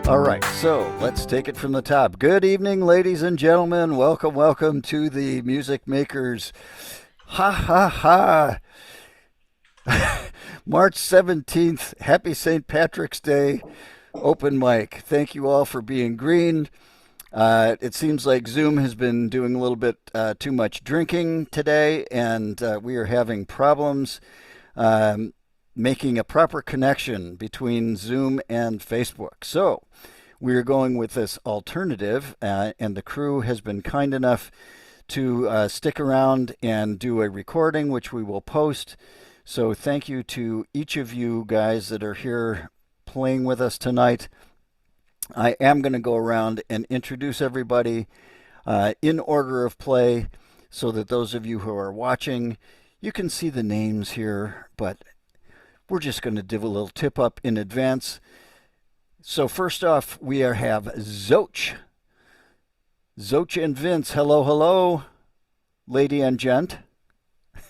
All right, so let's take it from the top. Good evening, ladies and gentlemen. Welcome, welcome to the Music Makers. Ha ha ha. March 17th. Happy St. Patrick's Day. Open mic. Thank you all for being green. It seems like Zoom has been doing a little bit too much drinking today, and we are having problems making a proper connection between Zoom and Facebook. So we are going with this alternative, and the crew has been kind enough to stick around and do a recording, which we will post. So thank you to each of you guys that are here playing with us tonight. I am going to go around and introduce everybody in order of play so that those of you who are watching, you can see the names here, but we're just going to give a little tip up in advance. So first off, we have XOCH. XOCH and Vince, hello, hello, lady and gent.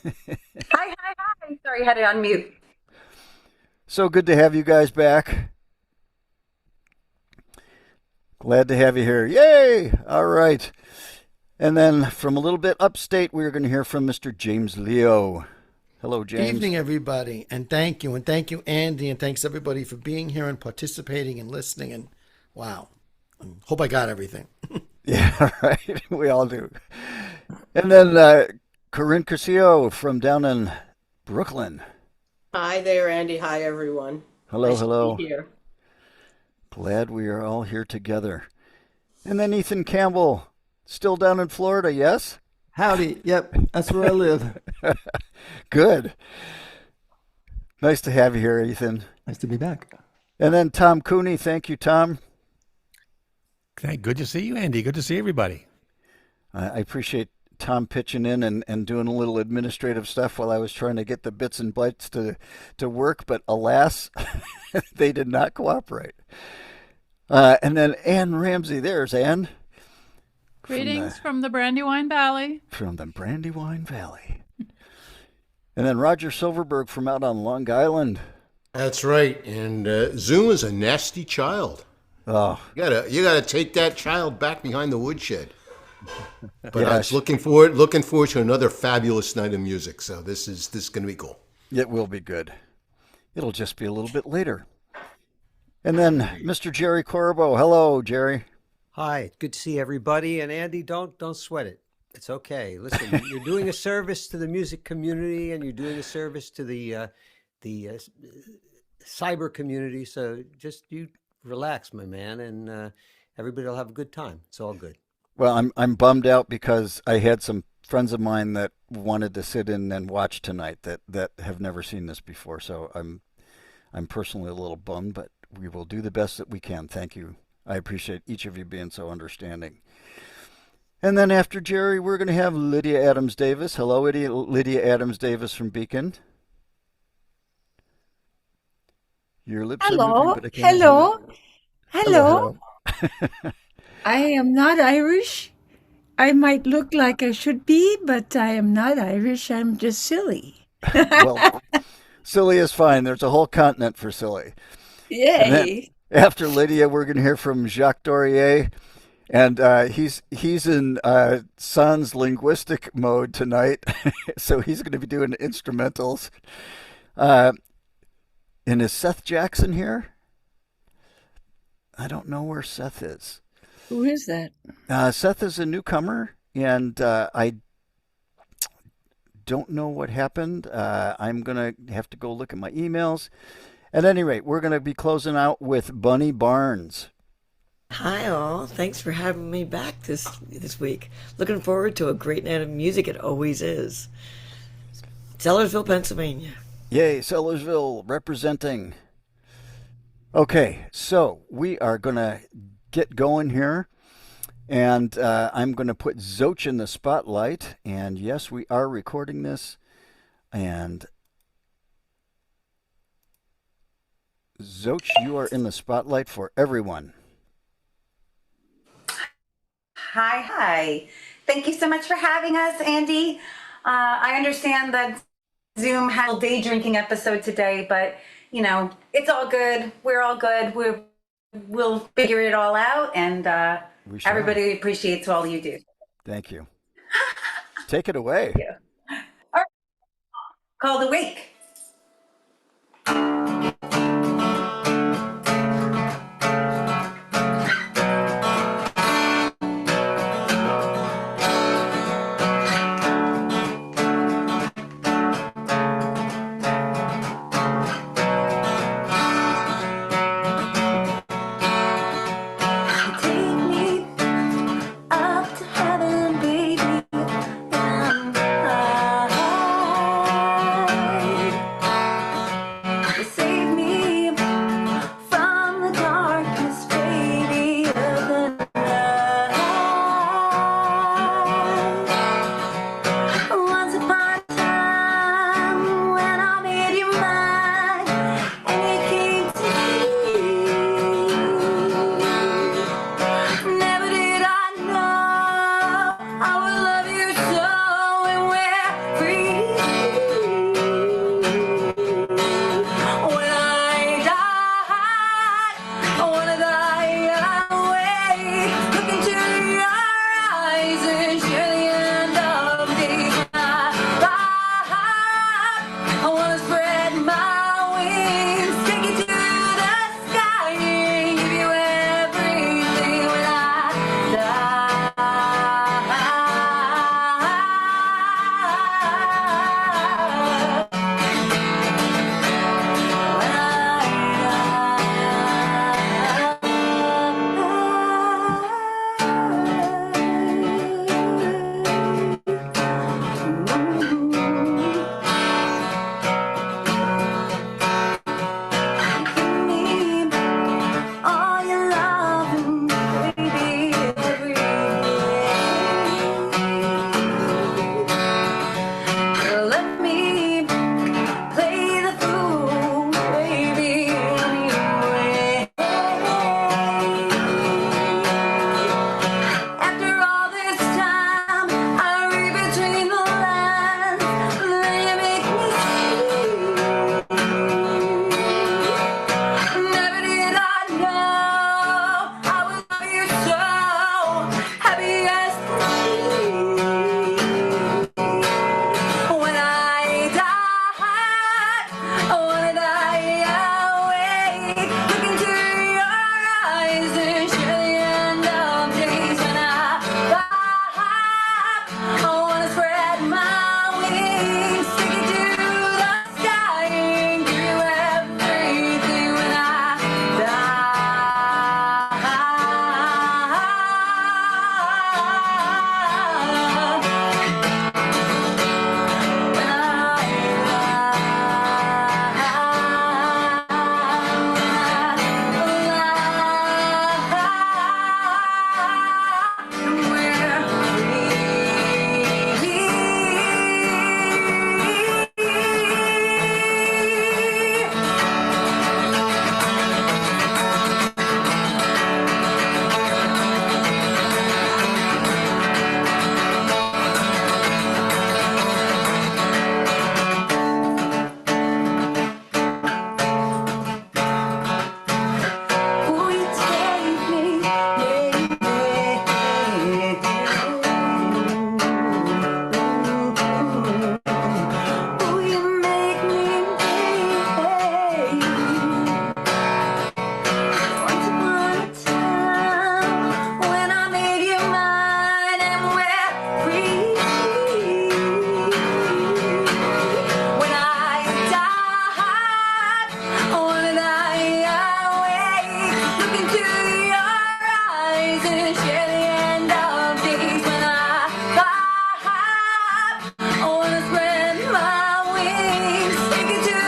Hi, hi, hi. Sorry, I had it on mute. So good to have you guys back. Glad to have you here. Yay! All right. And then from a little bit upstate, we're going to hear from Mr. James Leo. Hello, James. Evening, everybody, and thank you, Andy, and thanks everybody for being here and participating and listening. And wow, hope I got everything. Yeah, right. We all do. And then Corinne Curcio from down in Brooklyn. Hi there, Andy. Hi, everyone. Hello, Nice to hello. be here. Glad we are all here together. And then Ethan Campbell, still down in Florida, yes? Howdy. Yep, that's where I live. Good. Nice to have you here, Ethan. Nice to be back. And then Tom Cooney. Thank you, Tom. Good to see you, Andy. Good to see everybody. I appreciate Tom pitching in and doing a little administrative stuff while I was trying to get the bits and bytes to work, but alas, they did not cooperate. And then Ann Ramsey. There's Ann. Greetings from the Brandywine Valley. From the Brandywine Valley. And then Roger Silverberg from out on Long Island. That's right. And Zoom is a nasty child. Oh, You gotta take that child back behind the woodshed. But yeah, I was looking forward to another fabulous night of music. So this is gonna be cool. it will be good. It'll just be a little bit later. And then Mr. Jerry Korobow. Hello, Jerry. Hi, good to see everybody. And Andy, don't sweat it. It's okay. Listen, you're doing a service to the music community, and you're doing a service to the cyber community. So just you relax, my man, and everybody will have a good time. It's all good. Well, I'm bummed out because I had some friends of mine that wanted to sit in and watch tonight that have never seen this before. So I'm personally a little bummed, but we will do the best that we can. Thank you. I appreciate each of you being so understanding. And then after Jerry, we're going to have Lydia Adams Davis. Hello, Lydia Adams Davis from Beacon. Your lips are Hello, moving, but I can't hear hello, you. hello. Hello. I am not Irish. I might look like I should be, but I am not Irish. I'm just silly. Well, silly is fine. There's a whole continent for silly. And then Yay. after Lydia, we're going to hear from Jacques Dorier. And he's in sans linguistic mode tonight, so he's going to be doing instrumentals. And is Seth Jackson here? I don't know where Seth is. Who is that? Seth is a newcomer, and I don't know what happened. I'm going to have to go look at my emails. At any rate, we're going to be closing out with Bunny Barnes. Hi all, thanks for having me back this week. Looking forward to a great night of music. It always is. Sellersville, Pennsylvania. Yay, Sellersville representing. Okay, so we are going to get going here, and I'm going to put XOCH in the spotlight. And yes, we are recording this. And XOCH, you are in the spotlight for everyone. Hi, hi. Thank you so much for having us, Andy. I understand that Zoom had a day drinking episode today, but it's all good. We're all good. we'll figure it all out, and We shall. everybody appreciates all you do. Thank you. Take it away. Yeah. All right. Called Awake. Take me up to heaven, baby, and high. Save me from the darkness, baby, of the night. Once upon a time, when I made you mine, and you came to me. Never did I know I would love you so, and we're free. When I die, I wanna die awake. Look into your eyes and share the end of days. When I die, I wanna spread my wings, take you to the sky and give you everything. When I all your loving, baby, every day. Let me play the fool, baby, anyway. After all this time, I read between the lines, then you make me see. Never did I know I would love you so, happy as me. When I die, I wanna die awake. Look into your eyes and share the end of days. When I die, I wanna spread my wings, take you to the sky and give you everything. When I will you take me, will you make me baby? Once upon a time, when I made you mine, and we're free. When I die, I wanna die awake. Look into your eyes and share the end of days. When I die, I wanna spread my wings, take you to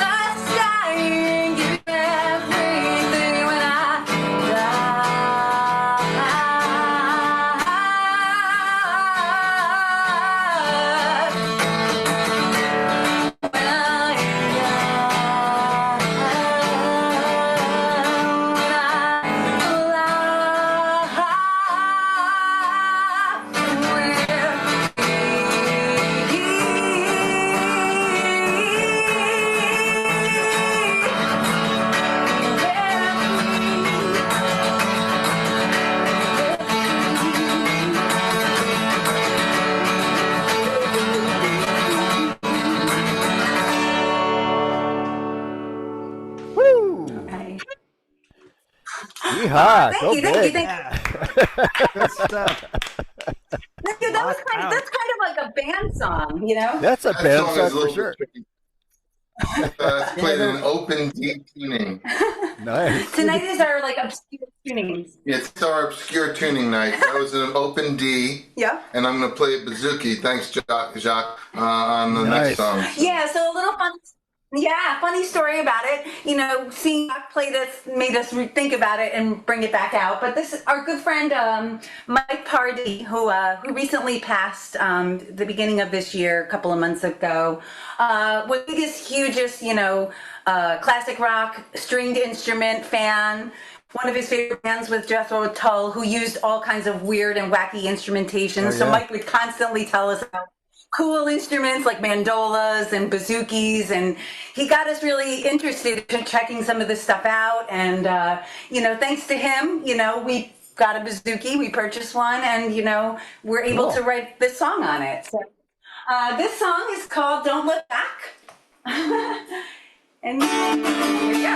the sky and give you everything. When I die, Yeehaw! Thank Go you, thank you, big. thank you. Good stuff. Thank you. That's kind of like a band song, you know? That's a That band song song is a for little sure. bit tricky. It's played in an open D tuning. Nice. Tonight is our like obscure tunings. It's our obscure tuning night. That was an open D. Yeah. And I'm going to play Bazooki. Thanks, Jacques, on the Nice. next song. Yeah, so a little funny story about it. You know, seeing Jacques play this made us think about it and bring it back out. But this, our good friend Mike Pardee, who recently passed the beginning of this year, a couple of months ago, was the biggest, hugest, classic rock stringed instrument fan. One of his favorite bands was Jethro Tull, who used all kinds of weird and wacky instrumentation. Oh, So yeah. Mike would constantly tell us about cool instruments like mandolas and bazookies, and he got us really interested in checking some of this stuff out. And thanks to him, we got a bazooki, we purchased one, and we're able to write this song on it. So this song is called "Don't Look Back," and here we go.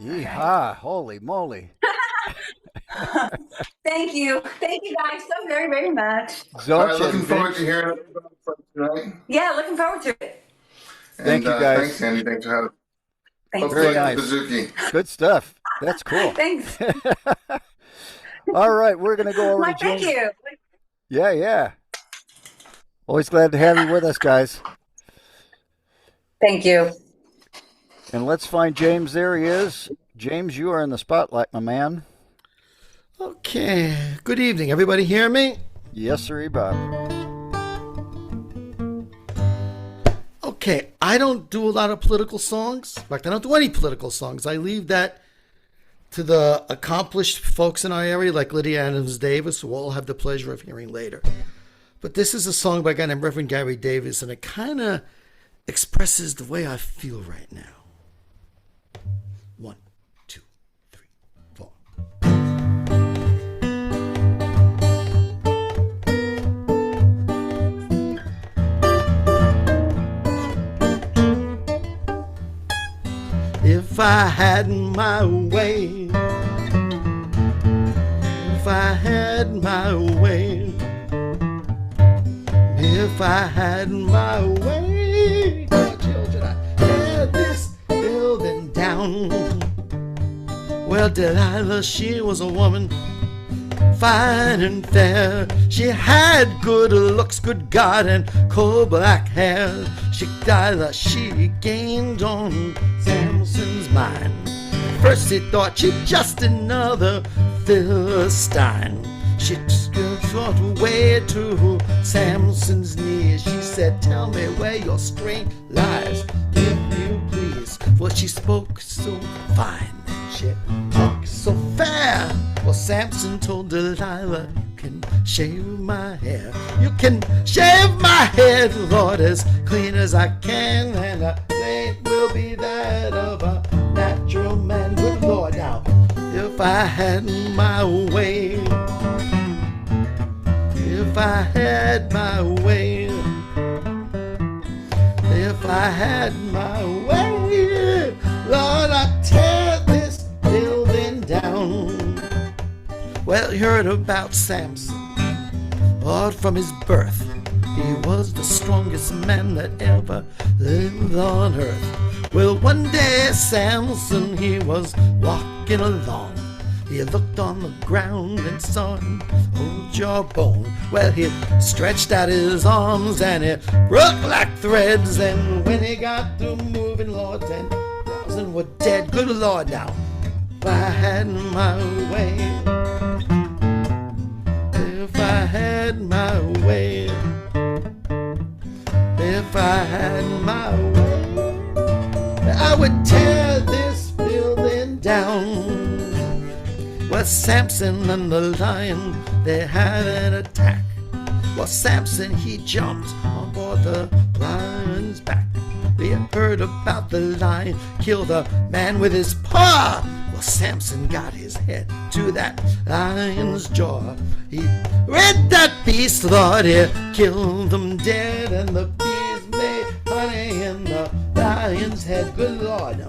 Yeehaw! Holy moly! Thank you guys so very, very much. All right, looking forward to hearing about it tonight. Yeah, looking forward to it. Thank you, guys. Thanks, Andy. Thanks for having me. Thanks. Very nice. Bazooki. Good stuff. That's cool. Thanks. All right, we're going to go over Well, to thank James. you. Yeah. Always glad to have you with us, guys. Thank you. And let's find James. There he is. James, you are in the spotlight, my man. Okay. Good evening. Everybody hear me? Yes, sir, Bob. Okay, I don't do a lot of political songs. In fact, I don't do any political songs. I leave that to the accomplished folks in our area, like Lydia Adams Davis, who all have the pleasure of hearing later. But this is a song by a guy named Reverend Gary Davis, and it kind of expresses the way I feel right now. 1, 2, 3, 4. If I had my way, if I had my way, if I had my way, oh children, I tear this building down. Well, Delilah, she was a woman fine and fair. She had good looks, good God, and coal black hair. Delilah, she gained on Samson's mind. First he thought she just another Philistine. She fought way to Samson's knees. She said, tell me where your strength lies, if you please. For she spoke so fine, she talked so fair. Well, Samson told Delilah, you can shave my hair. You can shave my head, Lord, as clean as I can, and a blade will be that of a natural man. Good Lord, now, if I had my way, if I had my way, if I had my way, Lord, I'd tear this building down. Well, you heard about Samson, Lord, from his birth. He was the strongest man that ever lived on earth. Well, one day Samson, he was walking along. He looked on the ground and saw an old jawbone. Well, he stretched out his arms and it broke like threads. And when he got through moving, Lord, 10,000 were dead. Good Lord, now, if I had my way, if I had my way, if I had my way, I would tear this building down. Well, Samson and the lion, they had an attack. Well, Samson, he jumped on board the lion's back. We heard about the lion killed a man with his paw. Well, Samson got his head to that lion's jaw. He read that beast, Lord, he killed them dead. And the bees made honey in the lion's head. Good Lord, now,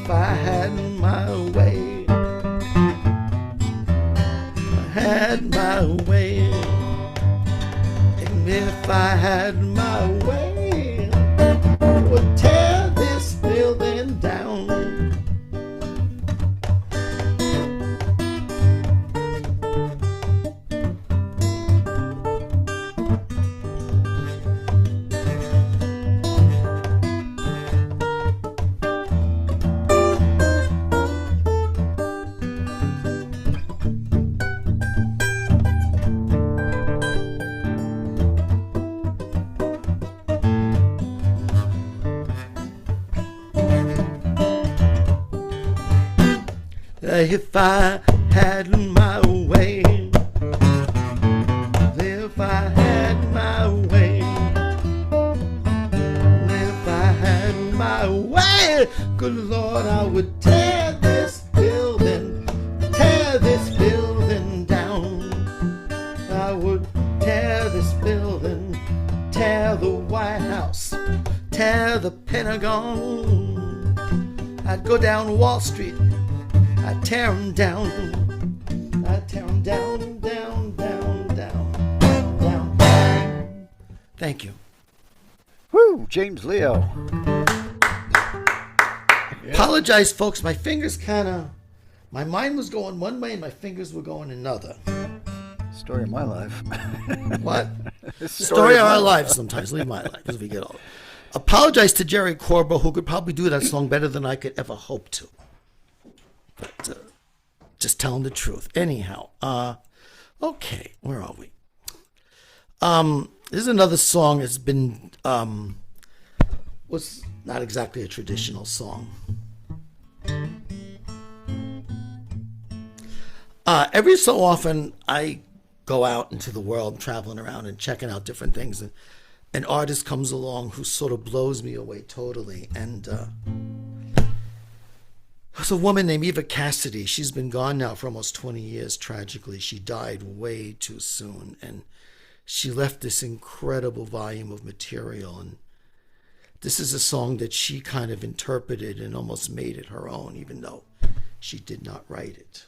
if I had my way, had my way, and if I had my way, I would tear this building down. If I had my way, if I had my way, if I had my way, good Lord, I would tear this building down. I would tear this building, tear the White House, tear the Pentagon. I'd go down Wall Street, I'd tear them down. I'd tear them down, down, down, down, down, down. Thank you. Woo, James Leo. Apologize, folks. My fingers my mind was going one way and my fingers were going another. Story of my life. What? Story of our lives sometimes. Leave my life as we get older. Apologize to Jerry Korobow, who could probably do that song better than I could ever hope to. But just telling the truth. Anyhow, okay, where are we? This is another song that's been was not exactly a traditional song. Every so often, I go out into the world, traveling around and checking out different things, and an artist comes along who sort of blows me away totally. And there's a woman named Eva Cassidy. She's been gone now for almost 20 years, tragically. She died way too soon, and she left this incredible volume of material. And this is a song that she kind of interpreted and almost made it her own, even though she did not write it.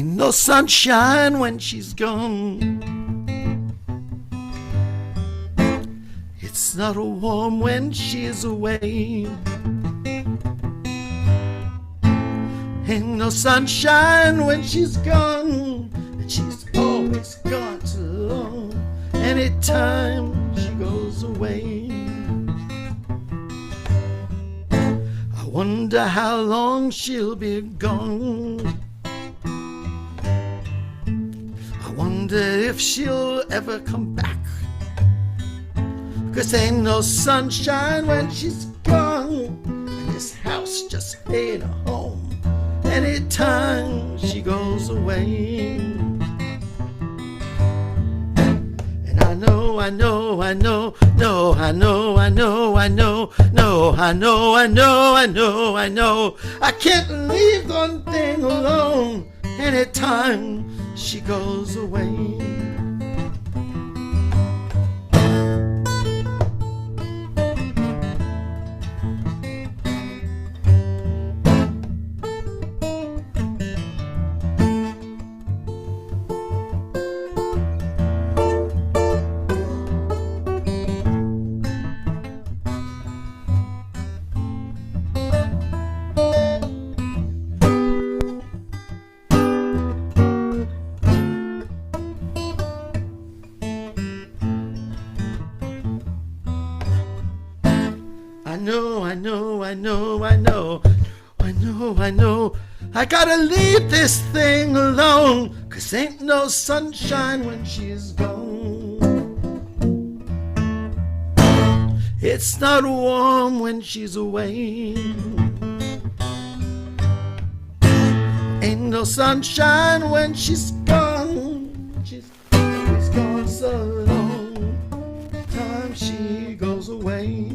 No sunshine when she's gone. It's not warm when she's away. Ain't no sunshine when she's gone, and she's always gone too long. Anytime she goes away, I wonder how long she'll be gone. Wonder if she'll ever come back, 'cause ain't no sunshine when she's gone, and this house just ain't a home anytime she goes away. And I know, I can't leave one thing alone anytime she goes away. I know, I gotta leave this thing alone, 'cause ain't no sunshine when she's gone. It's not warm when she's away. Ain't no sunshine when she's gone. She's gone so long, time she goes away.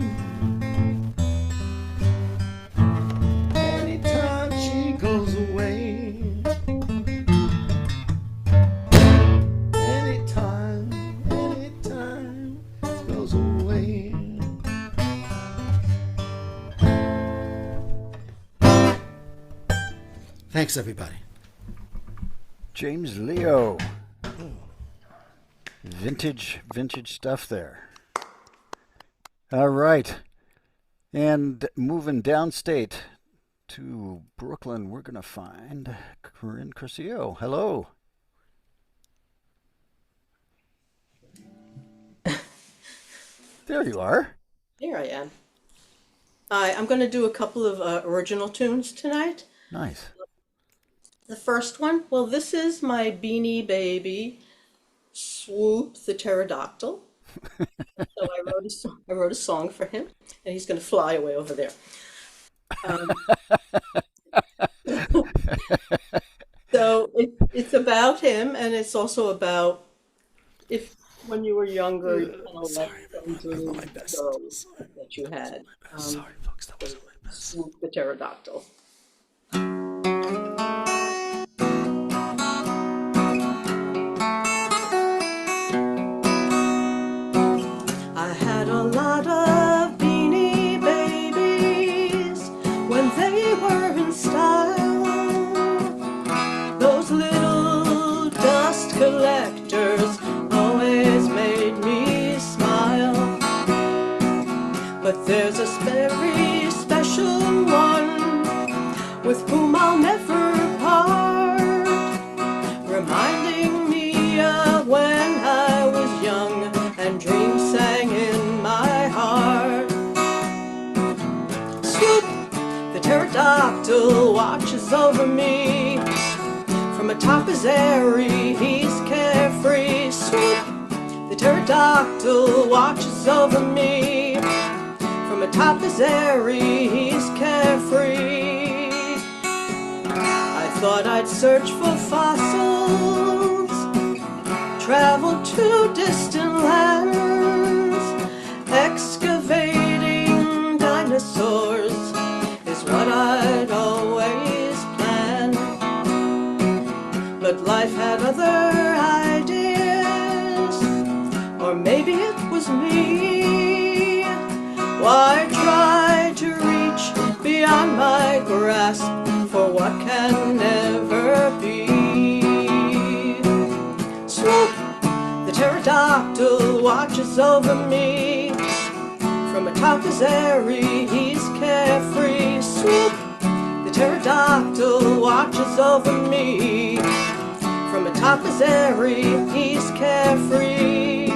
Goes away. Anytime goes away. Thanks, everybody. James Leo. Vintage stuff there. All right. And moving downstate to Brooklyn, we're going to find Corinne Curcio. Hello. There you are. Here I am. I'm going to do a couple of original tunes tonight. Nice. The first one, well, this is my Beanie Baby, Swoop the Pterodactyl. So I wrote a song for him, and he's going to fly away over there. So it's about him, and it's also about if when you were younger, you kind of let some dreams go that you had. Sorry, folks, that wasn't my best. Swoop the Pterodactyl. I had a lot of Beanie Babies when they were in style. Those little dust collectors always made with whom I'll never part, reminding me of when I was young and dreams sang in my heart. Swoop, the pterodactyl watches over me. From atop his eyrie, he's carefree. Swoop, the pterodactyl watches over me. From atop his eyrie, he's carefree. I thought I'd search for fossils, travel to distant lands, excavating dinosaurs is what I'd always planned. But life had other ideas, or maybe it was me. Why try to reach beyond my grasp for what can never be? Swoop, the pterodactyl watches over me. From atop his eyrie, he's carefree. Swoop, the pterodactyl watches over me. From atop his eyrie, he's carefree.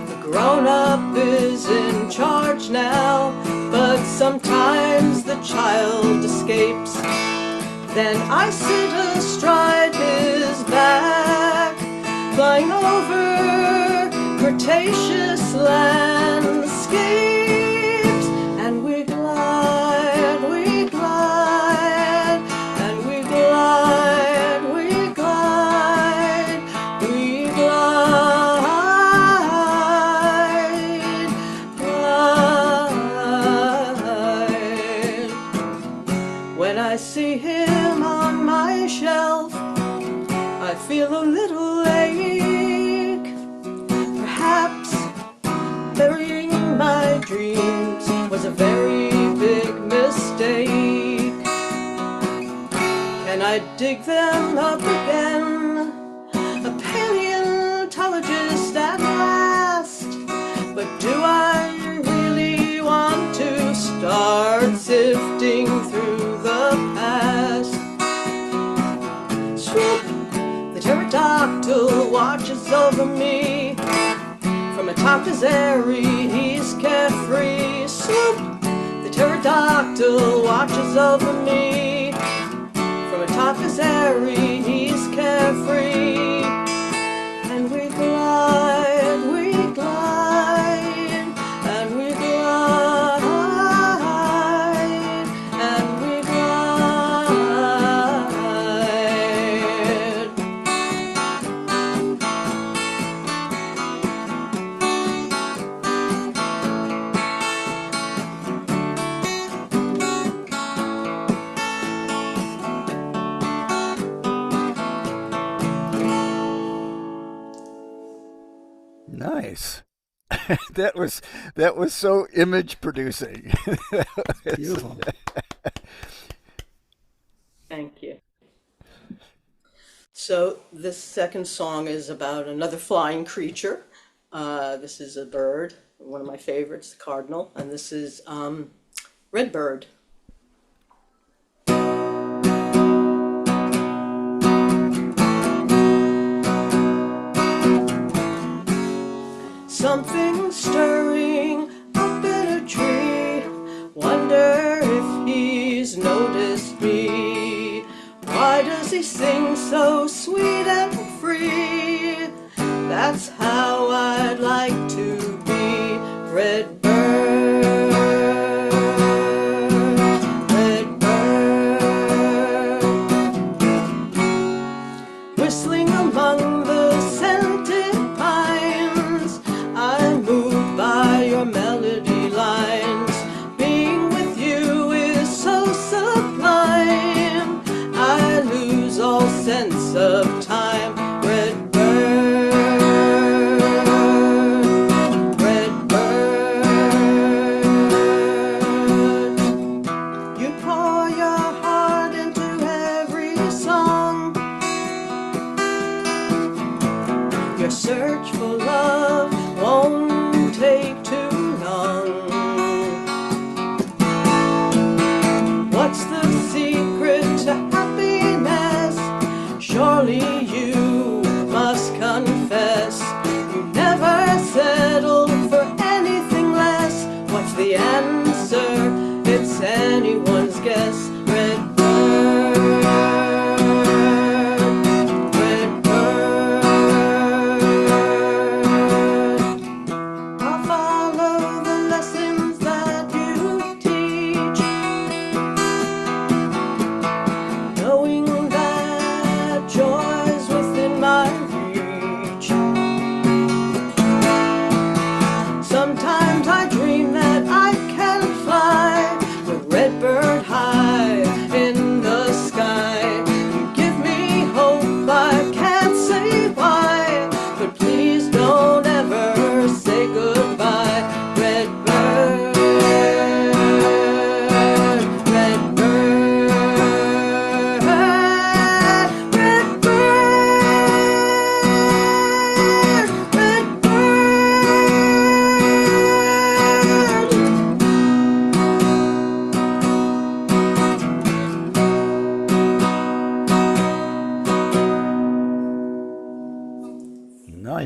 The grown-up is in charge now, but sometimes the child escapes. Then I sit astride his back, flying over Cretaceous landscapes, and we glide, we glide, and we glide, we glide, we glide, glide. When I see him on my shelf, I feel a little ache. Perhaps burying my dreams was a very big mistake. Can I dig them up again? A paleontologist at last. But do I really want to start sifting through the past? Swoop, the pterodactyl watches over me. From atop his eyrie, he's carefree. Swoop, the pterodactyl watches over me. From atop his eyrie, he's carefree. And we glide, we glide, and we glide, and we glide. Nice. that was so image producing. Beautiful. Thank you. So this second song is about another flying creature. This is a bird, one of my favorites, the cardinal, and this is Redbird. Something stirring up in a tree. Wonder if he's noticed me. Why does he sing so sweet and free? That's how I'd like to be. Redbird, Redbird, whistling among the scented pines. I'm moved by your melody lines. Being with you is so sublime. I lose all sense of time. Redbird, Redbird, you pour your heart into every song. Your search for love won't take too long. What's the secret?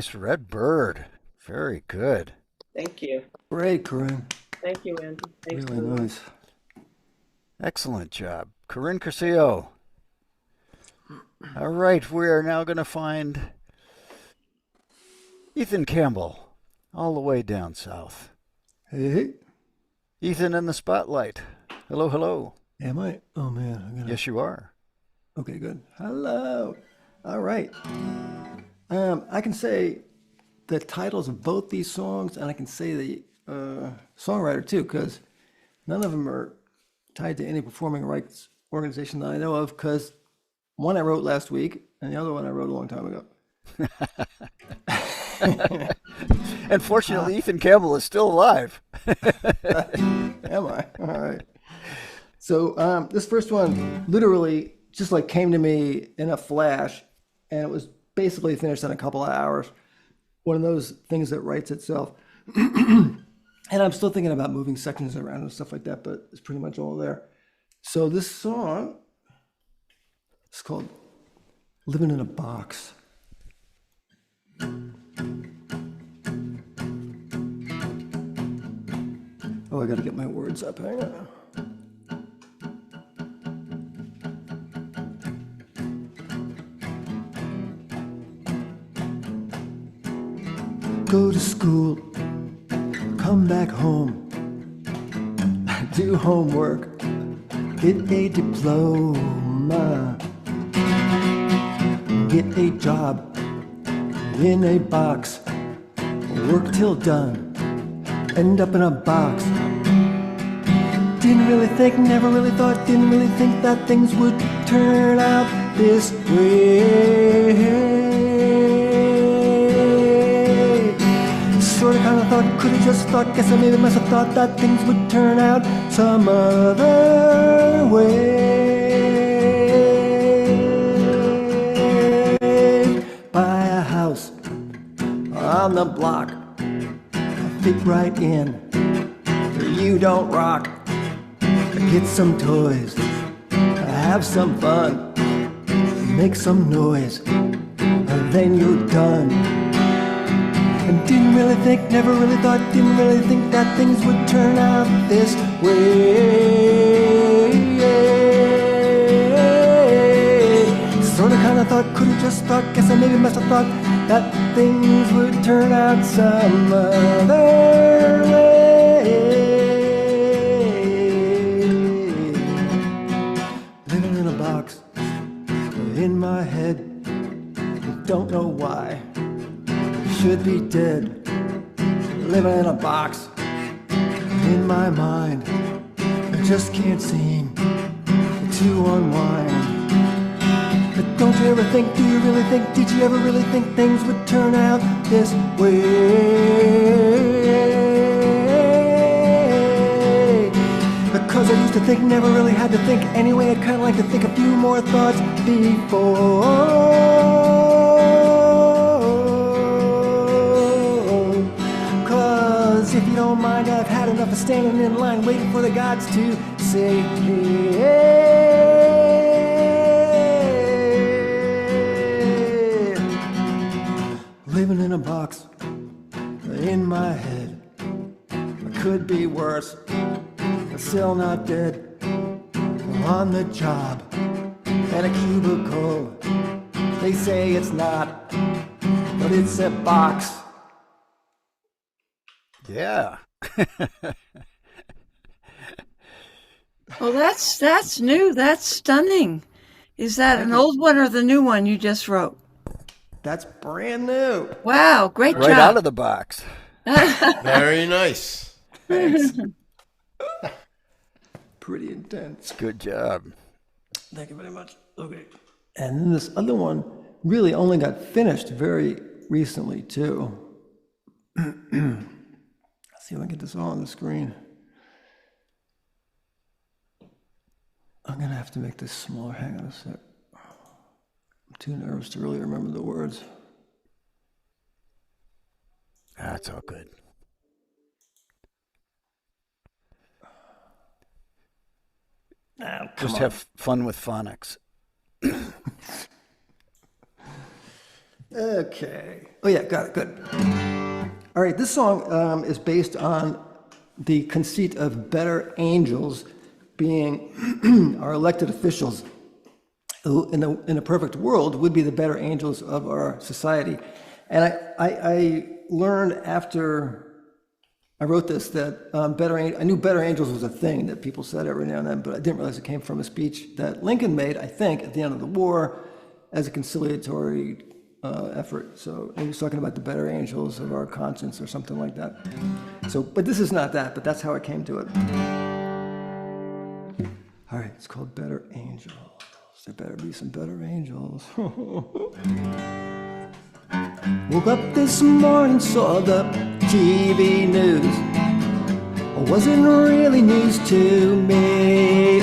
nice red bird. Very good. Thank you. Great, Corinne. Thank you, Andy. Thanks Really so much. nice. Excellent job. Corinne Curcio. All right, we are now going to find Ethan Campbell, all the way down south. Hey. Ethan in the spotlight. Hello, hello. Am I? Oh, man. I'm gonna... Yes, you are. Okay, good. Hello. All right. I can say the titles of both these songs, and I can say the songwriter too, because none of them are tied to any performing rights organization that I know of, because one I wrote last week, and the other one I wrote a long time ago. And fortunately, Ethan Campbell is still alive. Am I? All right. So this first one literally just like came to me in a flash, and it was basically finished in a couple of hours. One of those things that writes itself. And I'm still thinking about moving sections around and stuff like that, but it's pretty much all there. So this song is called Living in a Box. Oh, I gotta get my words up. Hang on. Go to school, come back home, do homework, get a diploma, get a job in a box, work till done, end up in a box. Didn't really think, never really thought, didn't really think that things would turn out this way. Sorta kinda thought, could've just thought, guess I maybe must have thought that things would turn out some other way. Buy a house on the block, fit right in, you don't rock. Get some toys, have some fun, make some noise, and then you're done. And didn't really think, never really thought, didn't really think that things would turn out this way. Sorta kinda thought, could've just thought, guess I maybe must have thought that things would turn out some other way. Living in a box, in my head, don't know why. Should be dead, living in a box, in my mind, I just can't seem to unwind. But don't you ever think, do you really think, did you ever really think things would turn out this way? Because I used to think, never really had to think, anyway I'd kinda like to think a few more thoughts before. If you don't mind, I've had enough of standing in line waiting for the gods to say hey. Living in a box in my head, I could be worse, but still not dead. On the job, and a cubicle, they say it's not, but it's a box. Yeah. Well, that's new. That's stunning. Is that an old one or the new one you just wrote? That's brand new. Wow, great job. Right out of the box. Very nice. Thanks. Pretty intense. Good job. Thank you very much. Okay. And then this other one really only got finished very recently, too. See if I can get this all on the screen. I'm gonna have to make this smaller. Hang on a sec. I'm too nervous to really remember the words. That's all good. Now, Just have fun with phonics. Okay. Oh, yeah, got it. Good. All right, this song is based on the conceit of better angels being our elected officials, who in a perfect world would be the better angels of our society. And I learned after I wrote this that I knew better angels was a thing that people said every now and then, but I didn't realize it came from a speech that Lincoln made, I think, at the end of the war as a conciliatory effort. So he was talking about the better angels of our conscience or something like that. So, but this is not that, but that's how I came to it. All right, it's called Better Angels. There better be some better angels. Woke up this morning, saw the TV news. It wasn't really news to me.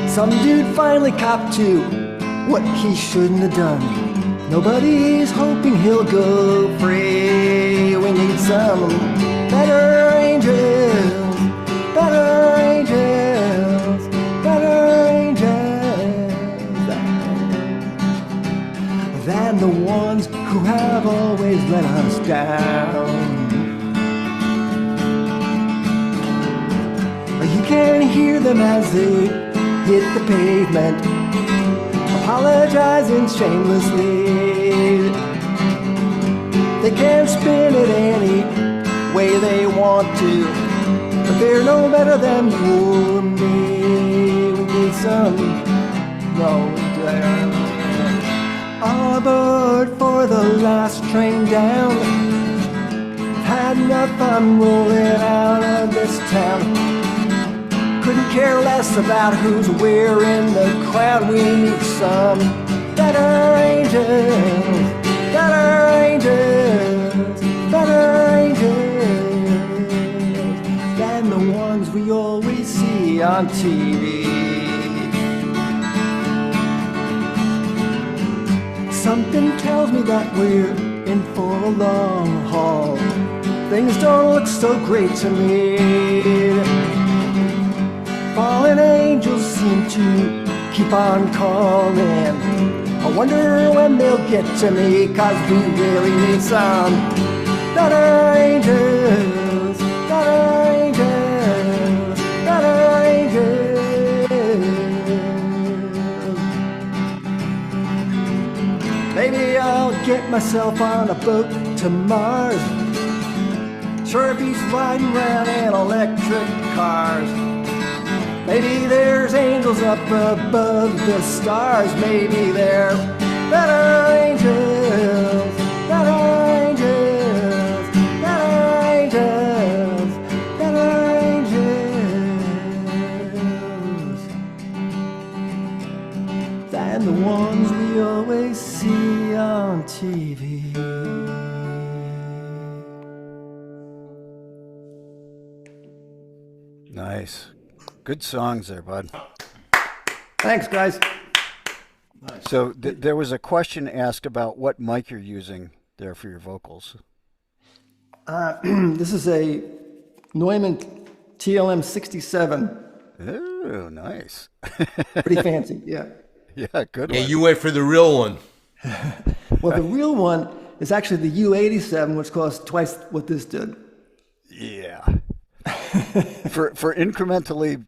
Some dude finally copped to what he shouldn't have done. Nobody's hoping he'll go free. We need some better angels, better angels, better angels than the ones who have always let us down. You can hear them as they hit the pavement, apologizing shamelessly. They can spin it any way they want to, but they're no better than you or me. We need some, no, all aboard for the last train down. Had enough, I'm rolling out of this town. Couldn't care less about who's where in the crowd. We need some better angels, better angels, better angels than the ones we always see on TV. Something tells me that we're in for a long haul. Things don't look so great to me. Fallen angels seem to keep on calling. I wonder when they'll get to me, 'cause we really need some better angels, better angels, better angels. Maybe I'll get myself on a boat to Mars. Sure beats riding around in electric cars. Maybe there's angels up above the stars. Maybe they're better angels, better angels, better angels, better angels than the ones we always see on TV. Nice. Good songs there, bud. Thanks, guys. So there was a question asked about what mic you're using there for your vocals. This is a Neumann TLM 67. Oh, nice. Pretty fancy, yeah. Yeah, good Yeah, one. you wait for the real one. Well, the real one is actually the U87, which costs twice what this did. Yeah. for incrementally,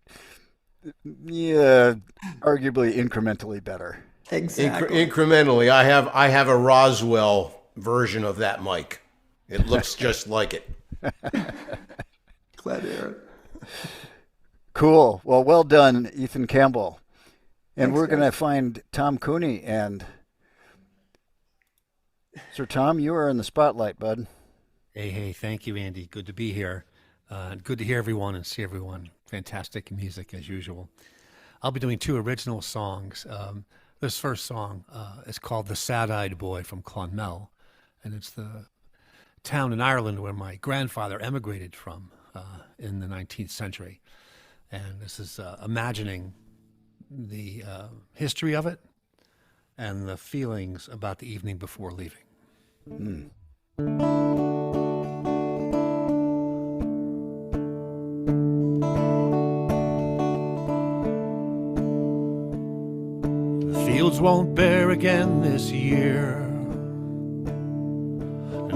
yeah, arguably incrementally better. Exactly. Incrementally, I have a Roswell version of that mic. It looks just like it. Glad to hear it. Cool. Well done, Ethan Campbell. And Thanks, we're going to guys. find Tom Cooney. And Sir Tom, you are in the spotlight, bud. Hey, thank you, Andy. Good to be here. Good to hear everyone and see everyone. Fantastic music as usual. I'll be doing two original songs. This first song is called The Sad-Eyed Boy from Clonmel, and it's the town in Ireland where my grandfather emigrated from in the 19th century. And this is imagining the history of it and the feelings about the evening before leaving. The fields won't bear again this year.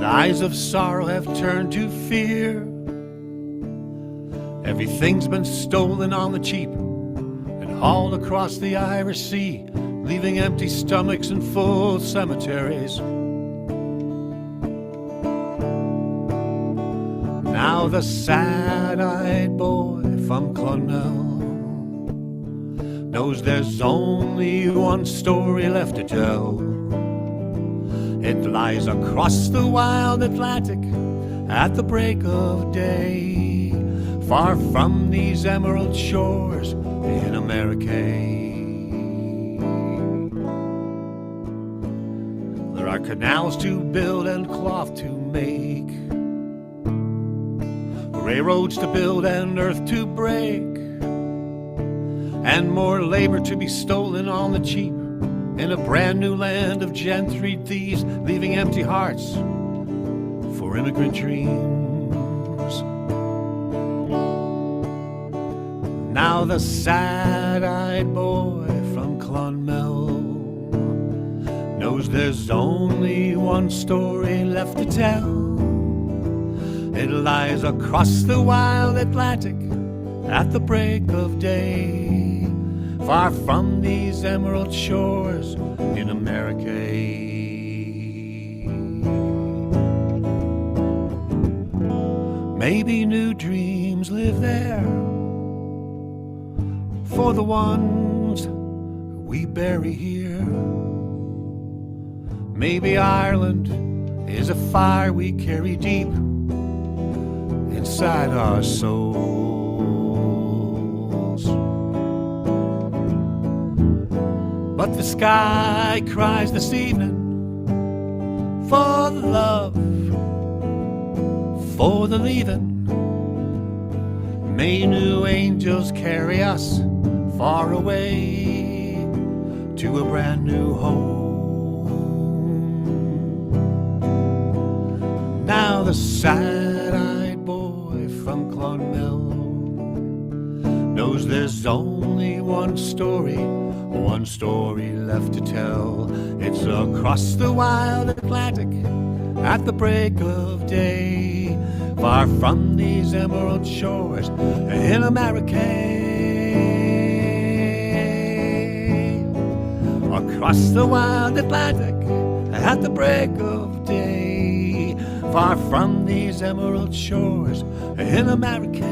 eyes of sorrow have turned to fear. Everything's been stolen on the cheap and hauled across the Irish Sea, leaving empty stomachs and full cemeteries. Now the sad-eyed boy from Clonmel knows there's only one story left to tell. It lies across the wild Atlantic at the break of day, far from these emerald shores in America. There are canals to build and cloth to make, railroads to build and earth to break, and more labor to be stolen on the cheap in a brand new land of gentry thieves, leaving empty hearts for immigrant dreams. Now the sad-eyed boy from Clonmel knows there's only one story left to tell. It lies across the wild Atlantic at the break of day, far from these emerald shores in America. Maybe new dreams live there for the ones we bury here. Maybe Ireland is a fire we carry deep inside our souls. But the sky cries this evening for the love, for the leaving. May new angels carry us far away to a brand new home. Now the sad-eyed boy from Clonmel knows there's only one story left to tell. It's across the wild Atlantic at the break of day, far from these emerald shores in America. Across the wild Atlantic at the break of day, far from these emerald shores in America.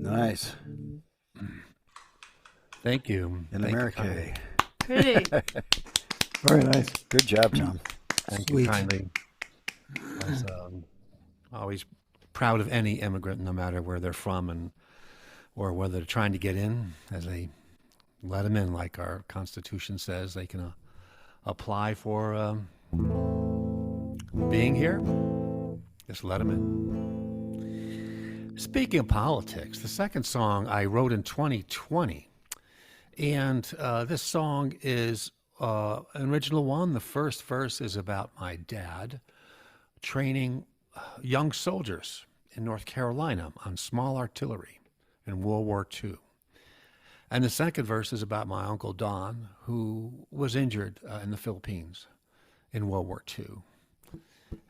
Nice. Thank you. In America. Pretty. Very nice. Good job, Tom. Thank you kindly. I was always proud of any immigrant, no matter where they're from and or whether they're trying to get in, as they let them in, like our Constitution says. They can apply for being here. Just let them in. Speaking of politics, the second song I wrote in 2020, and this song is an original one. The first verse is about my dad training young soldiers in North Carolina on small artillery in World War II. And the second verse is about my Uncle Don, who was injured in the Philippines in World War II.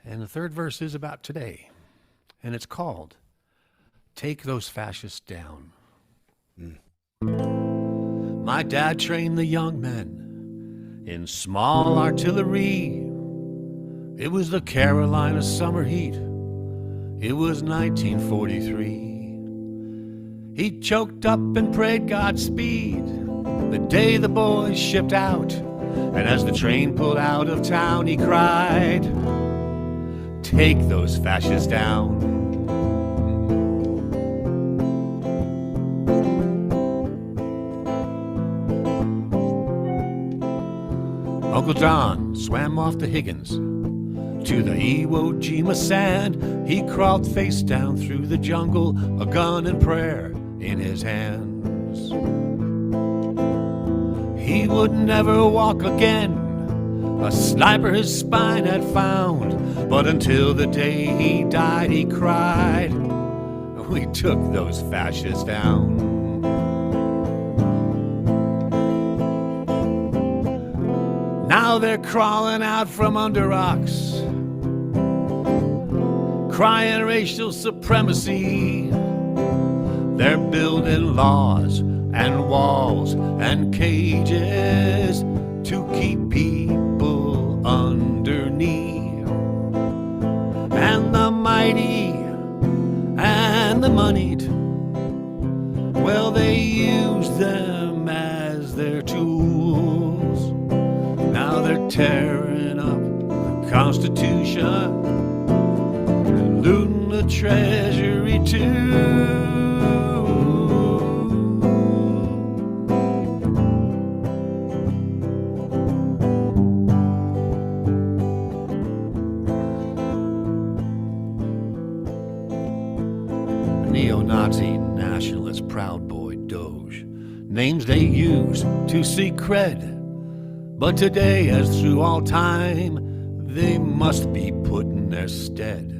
And the third verse is about today, and it's called Take Those Fascists Down. My dad trained the young men in small artillery. It was the Carolina summer heat. It was 1943. He choked up and prayed Godspeed the day the boys shipped out. And as the train pulled out of town, he cried, take those fascists down. Uncle Don swam off to Higgins, to the Iwo Jima sand. He crawled face down through the jungle, a gun and prayer in his hands. he would never walk again. A sniper his spine had found, but until the day he died, he cried, we took those fascists down. Now they're crawling out from under rocks, crying racial supremacy. They're building laws and walls and cages to keep people underneath. And the mighty and the moneyed, well, they use them as their tools. Now they're tearing up the Constitution and looting the Treasury too. Neo-Nazi nationalist Proud Boy Doge, names they use to seek cred. But today, as through all time, they must be put in their stead.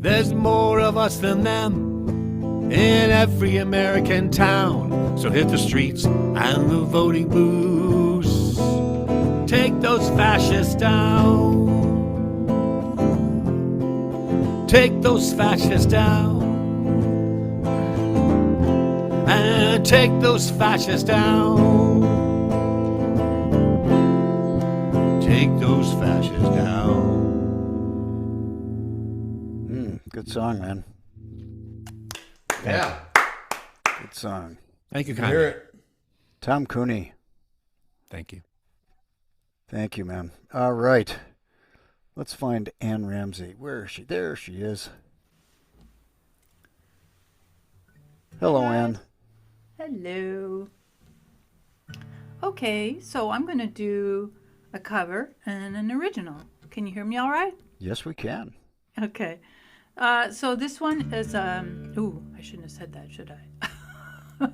There's more of us than them in every American town. So hit the streets and the voting booths. Take those fascists down. Take those fascists down. And take those fascists down. Take those fascists down. Good song, man. Yeah. Good song. Thank you, Hear it. Tom Cooney. Thank you. Thank you, man. All right. Let's find Ann Ramsey. Where is she? There she is. Hello, Ann. Hello. Okay, so I'm going to do a cover and an original. Can you hear me all right? Yes, we can. Okay. So this one is, ooh, I shouldn't have said that, should I?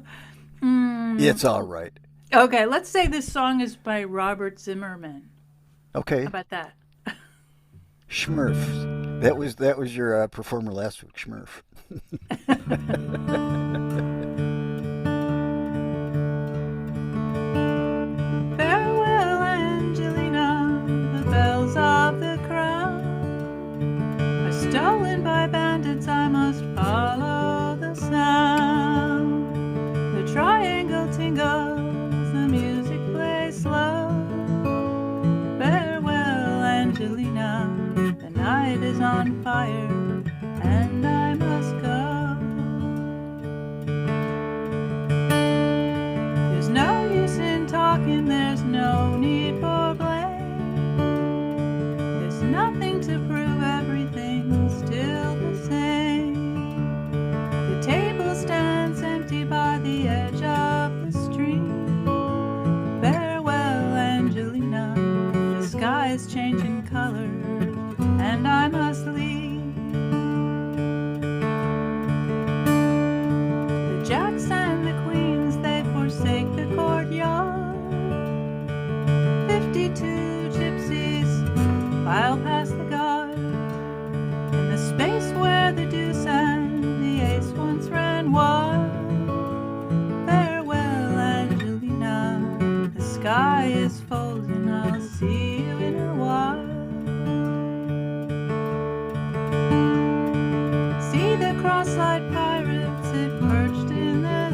It's all right. Okay, let's say this song is by Robert Zimmerman. Okay. How about that? Schmurf. That was your performer last week, Schmurf. Farewell, Angelina, the bells of the crown are stolen by bandits, I must follow the sound. The triangle tingles, the music plays slow. Farewell, Angelina, the night is on fire, and I must go. There's no use in talking, there's no need for blame. There's nothing to prove, everything's still the same. The table stands empty by the edge of the stream. Farewell, Angelina, the sky is changing color, and I must leave. The Jacques and the Queens, they forsake the courtyard. 52 gypsies file past the guard. In the space where the deuce and the ace once ran wild. Farewell, Angelina, the sky is folding, I'll see you in a while. See the cross-eyed pirates sit perched in the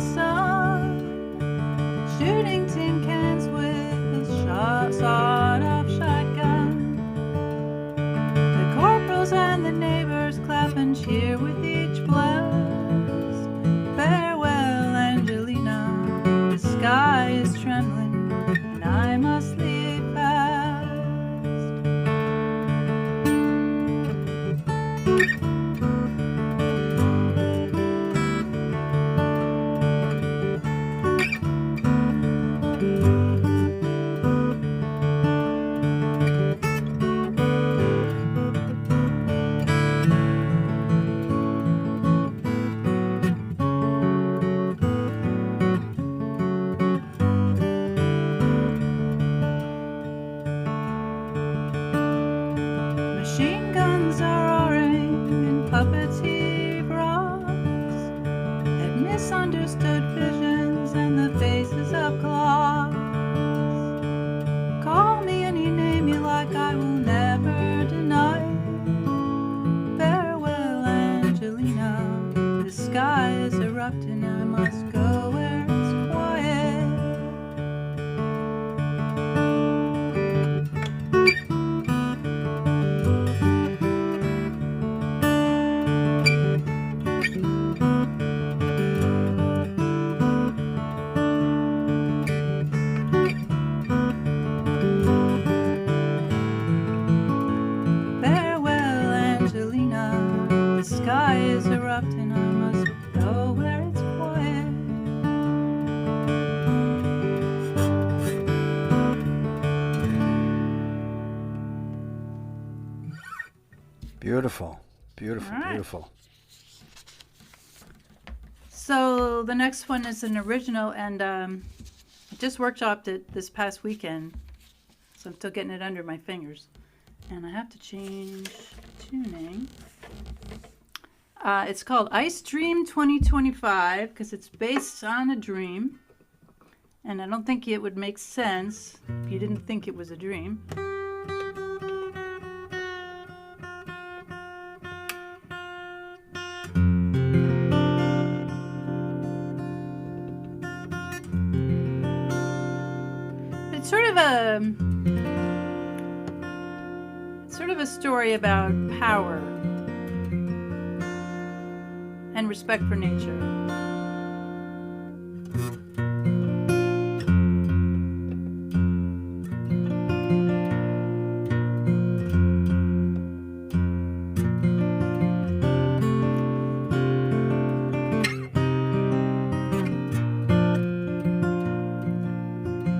understood visions and the faces of clocks. Call me any name you like, I will never deny it. Farewell, Angelina. The sky is erupting, I must go where it's quiet. Farewell, Angelina. The sky is erupting, I must go where it's quiet. Beautiful, beautiful, All right. beautiful. So the next one is an original, and I just workshopped it this past weekend, so I'm still getting it under my fingers. And I have to change tuning. It's called Ice Dream 2025 because it's based on a dream, and I don't think it would make sense if you didn't think it was a dream. It's sort of a story about power and respect for nature.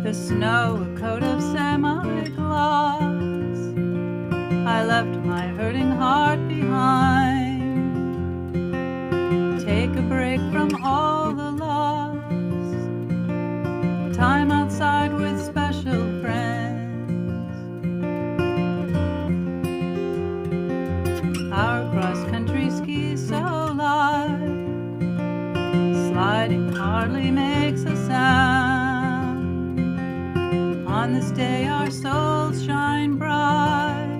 The snow, a coat of semi-gloss. I left my hurting heart behind. Take a break from all the loss. Time outside with special friends. Our cross-country ski so light. Sliding hardly makes a sound. On this day our souls shine bright.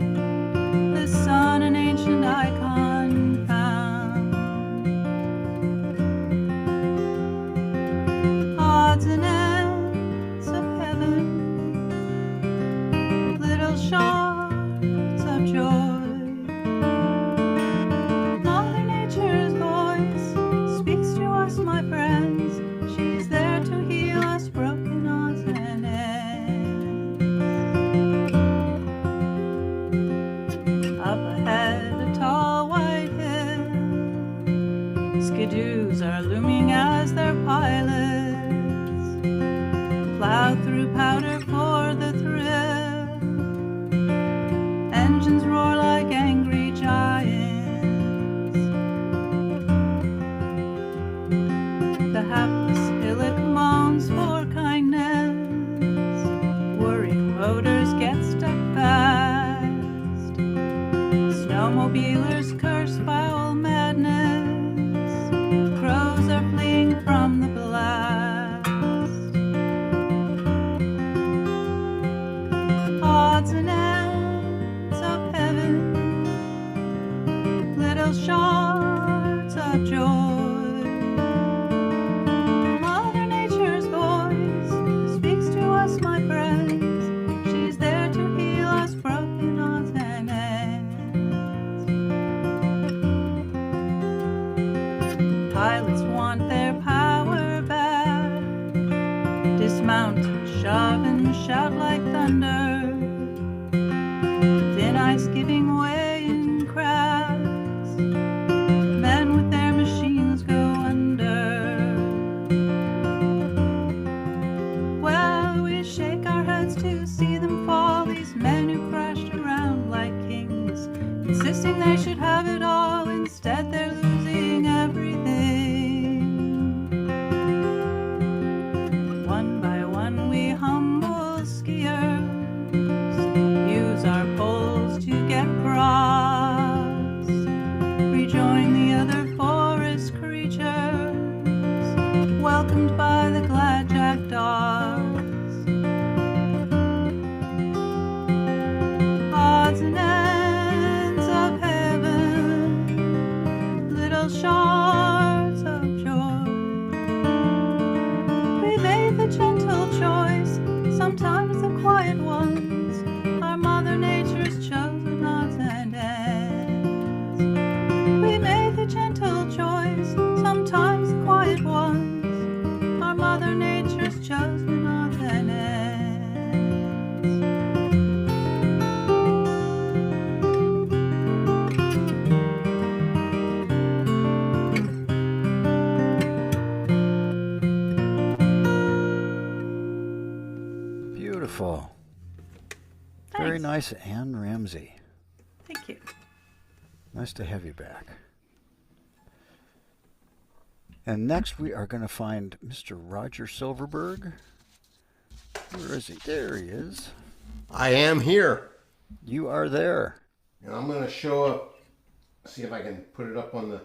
The sun an ancient icon found. Odds and ends of heaven, little shards of joy. Mother Nature's voice speaks to us, my friends. She's there to heal us broken odds and ends. Up ahead, a tall white hill. Skidoos are looming as their pilots plow through powder for the thrill. Engines roar like angry giants. The hapless hillock moans for kindness. Worrying motors get stuck fast. Snowmobilers curse foul madness. Crows are fleeing from the blast. Odds and ends of heaven, little shards of joy. Mother Nature's voice speaks to us, my friends. She's there to heal us broken odds and ends. Pilots want their power back. Dismount, shove and shout like thunder. Thin ice giving way in cracks. Men with their machines go under. Well, we shake our heads to see them fall. These men who crashed around like kings, insisting they should have it all. Instead, they're losing everything. One by one, we humble skiers Beautiful. Very Thanks. nice, Anne Ramsey. Thank you. Nice to have you back. And next we are going to find Mr. Roger Silverberg. Where is he? There he is. I am here. You are there. And I'm going to show up, see if I can put it up on the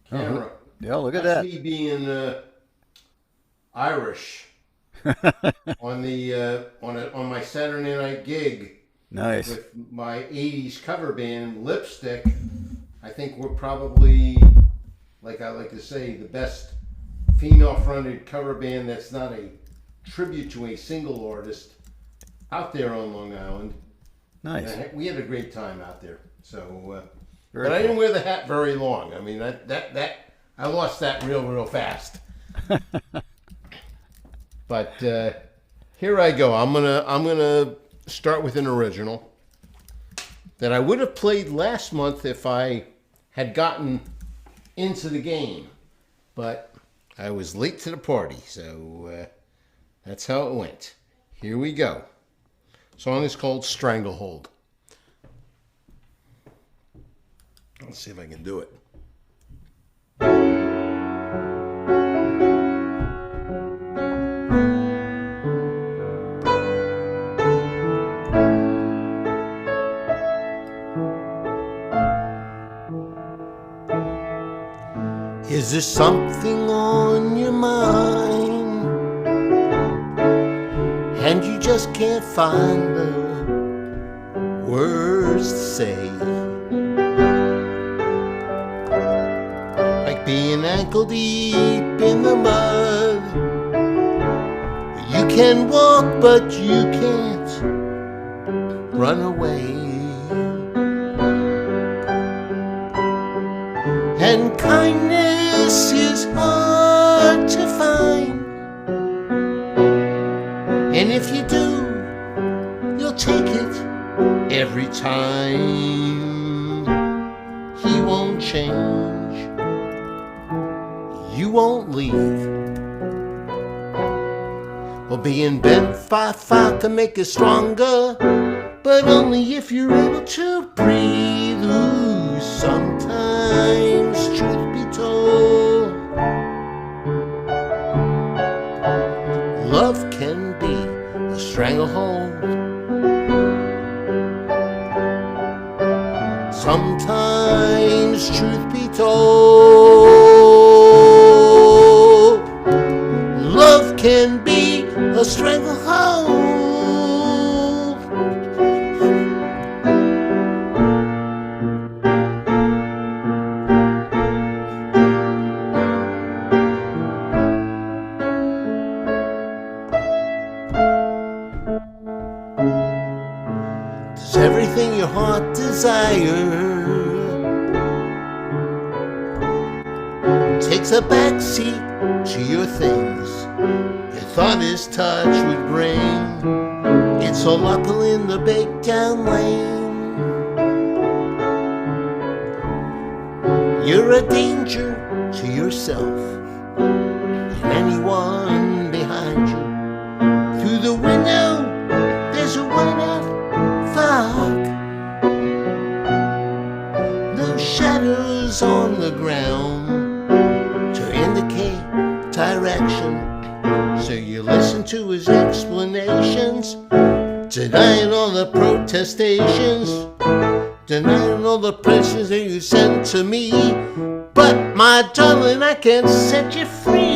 camera. Yeah, look at That's that. me being Irish on my Saturday night gig Nice. with my 80s cover band, Lipstick. I think we're probably, like I like to say, the best female-fronted cover band that's not a tribute to a single artist out there on Long Island. Nice. And we had a great time out there. So, Very but I cool. didn't wear the hat very long. I mean, that I lost that real fast. But here I go. I'm gonna start with an original that I would have played last month if I had gotten into the game, but I was late to the party, so that's how it went. Here we go. Song is called Stranglehold. Let's see if I can do it. Is there something on your mind and you just can't find the words to say? Like being ankle deep in the mud. You can walk but you can't run away. And kindness is hard to find. And if you do, you'll take it every time. He won't change. You won't leave. Well, being bent by fire can make you stronger, but only if you're able to breathe. Ooh, sometimes, truth be told, love can be a stranglehold. Sometimes, truth be told, love can be a stranglehold. Does everything your heart desire takes a backseat to your things your thought his touch would bring? It's all uphill in the bake-down lane. You're a danger to yourself and anyone behind you. Through the window, there's a white-out fog. No shadows on the ground to indicate direction. So you listen to his explanations, denying all the protestations, denying all the pressures that you sent to me. But my darling, I can set you free.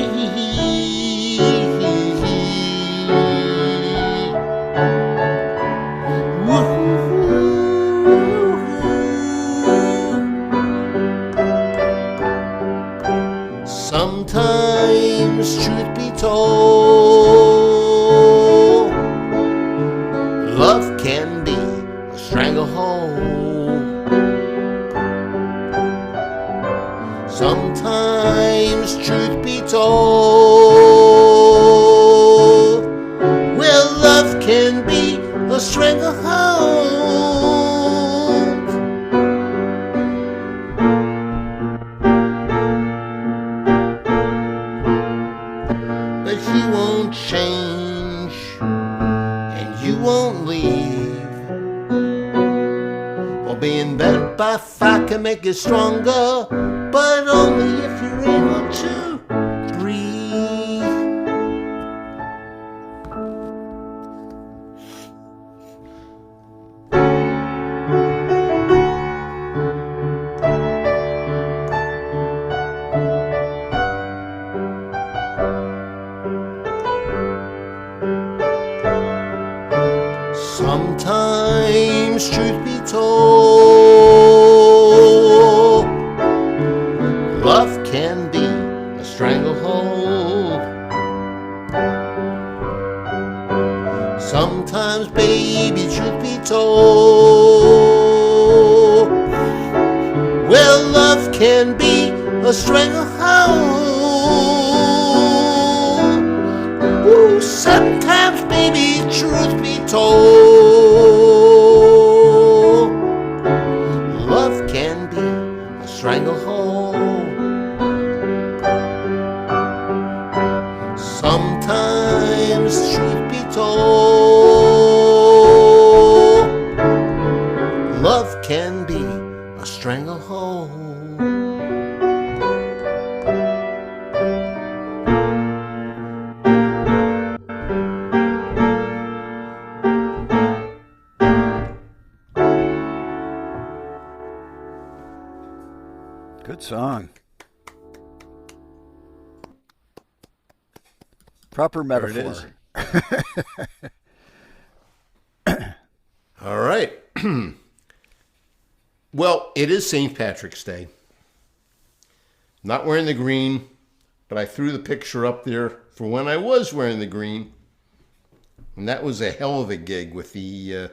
Sometimes, truth be told, love can be a stranglehold. Sometimes, truth be told, well, love can be a stranglehold. But he won't change, and being better by far can make you stronger, but only if you're able to breathe. Sometimes, truth be told, love can be a stranglehold. Sometimes, baby, truth be told, well, love can be a stranglehold. Ooh, sometimes, baby, truth be told, love can be a stranglehold. Sometimes, truth be told, love can be a stranglehold. Good song. Proper There it metaphor. All right. Well, it is St. Patrick's Day. Not wearing the green, but I threw the picture up there for when I was wearing the green. And that was a hell of a gig with the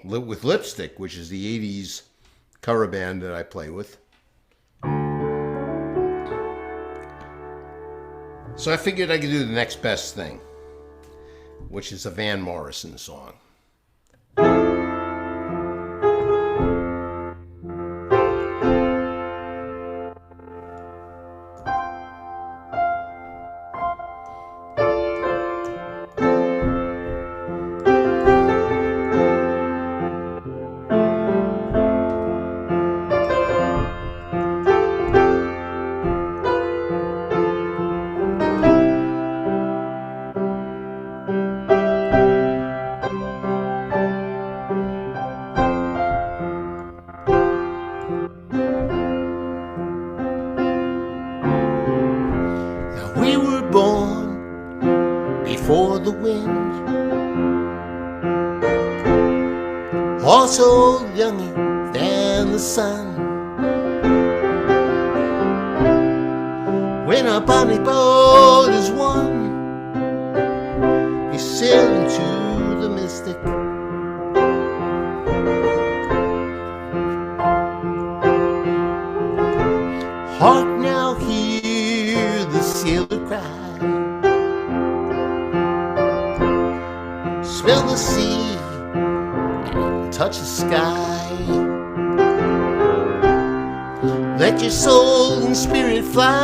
with Lipstick, which is the 80s cover band that I play with. So I figured I could do the next best thing, which is a Van Morrison song. Before the wind, also younger than the sun. When a bonny boat is won, you sail into the mystic. Hark now, hear the sailor cry. Smell the sea and touch the sky. Let your soul and spirit fly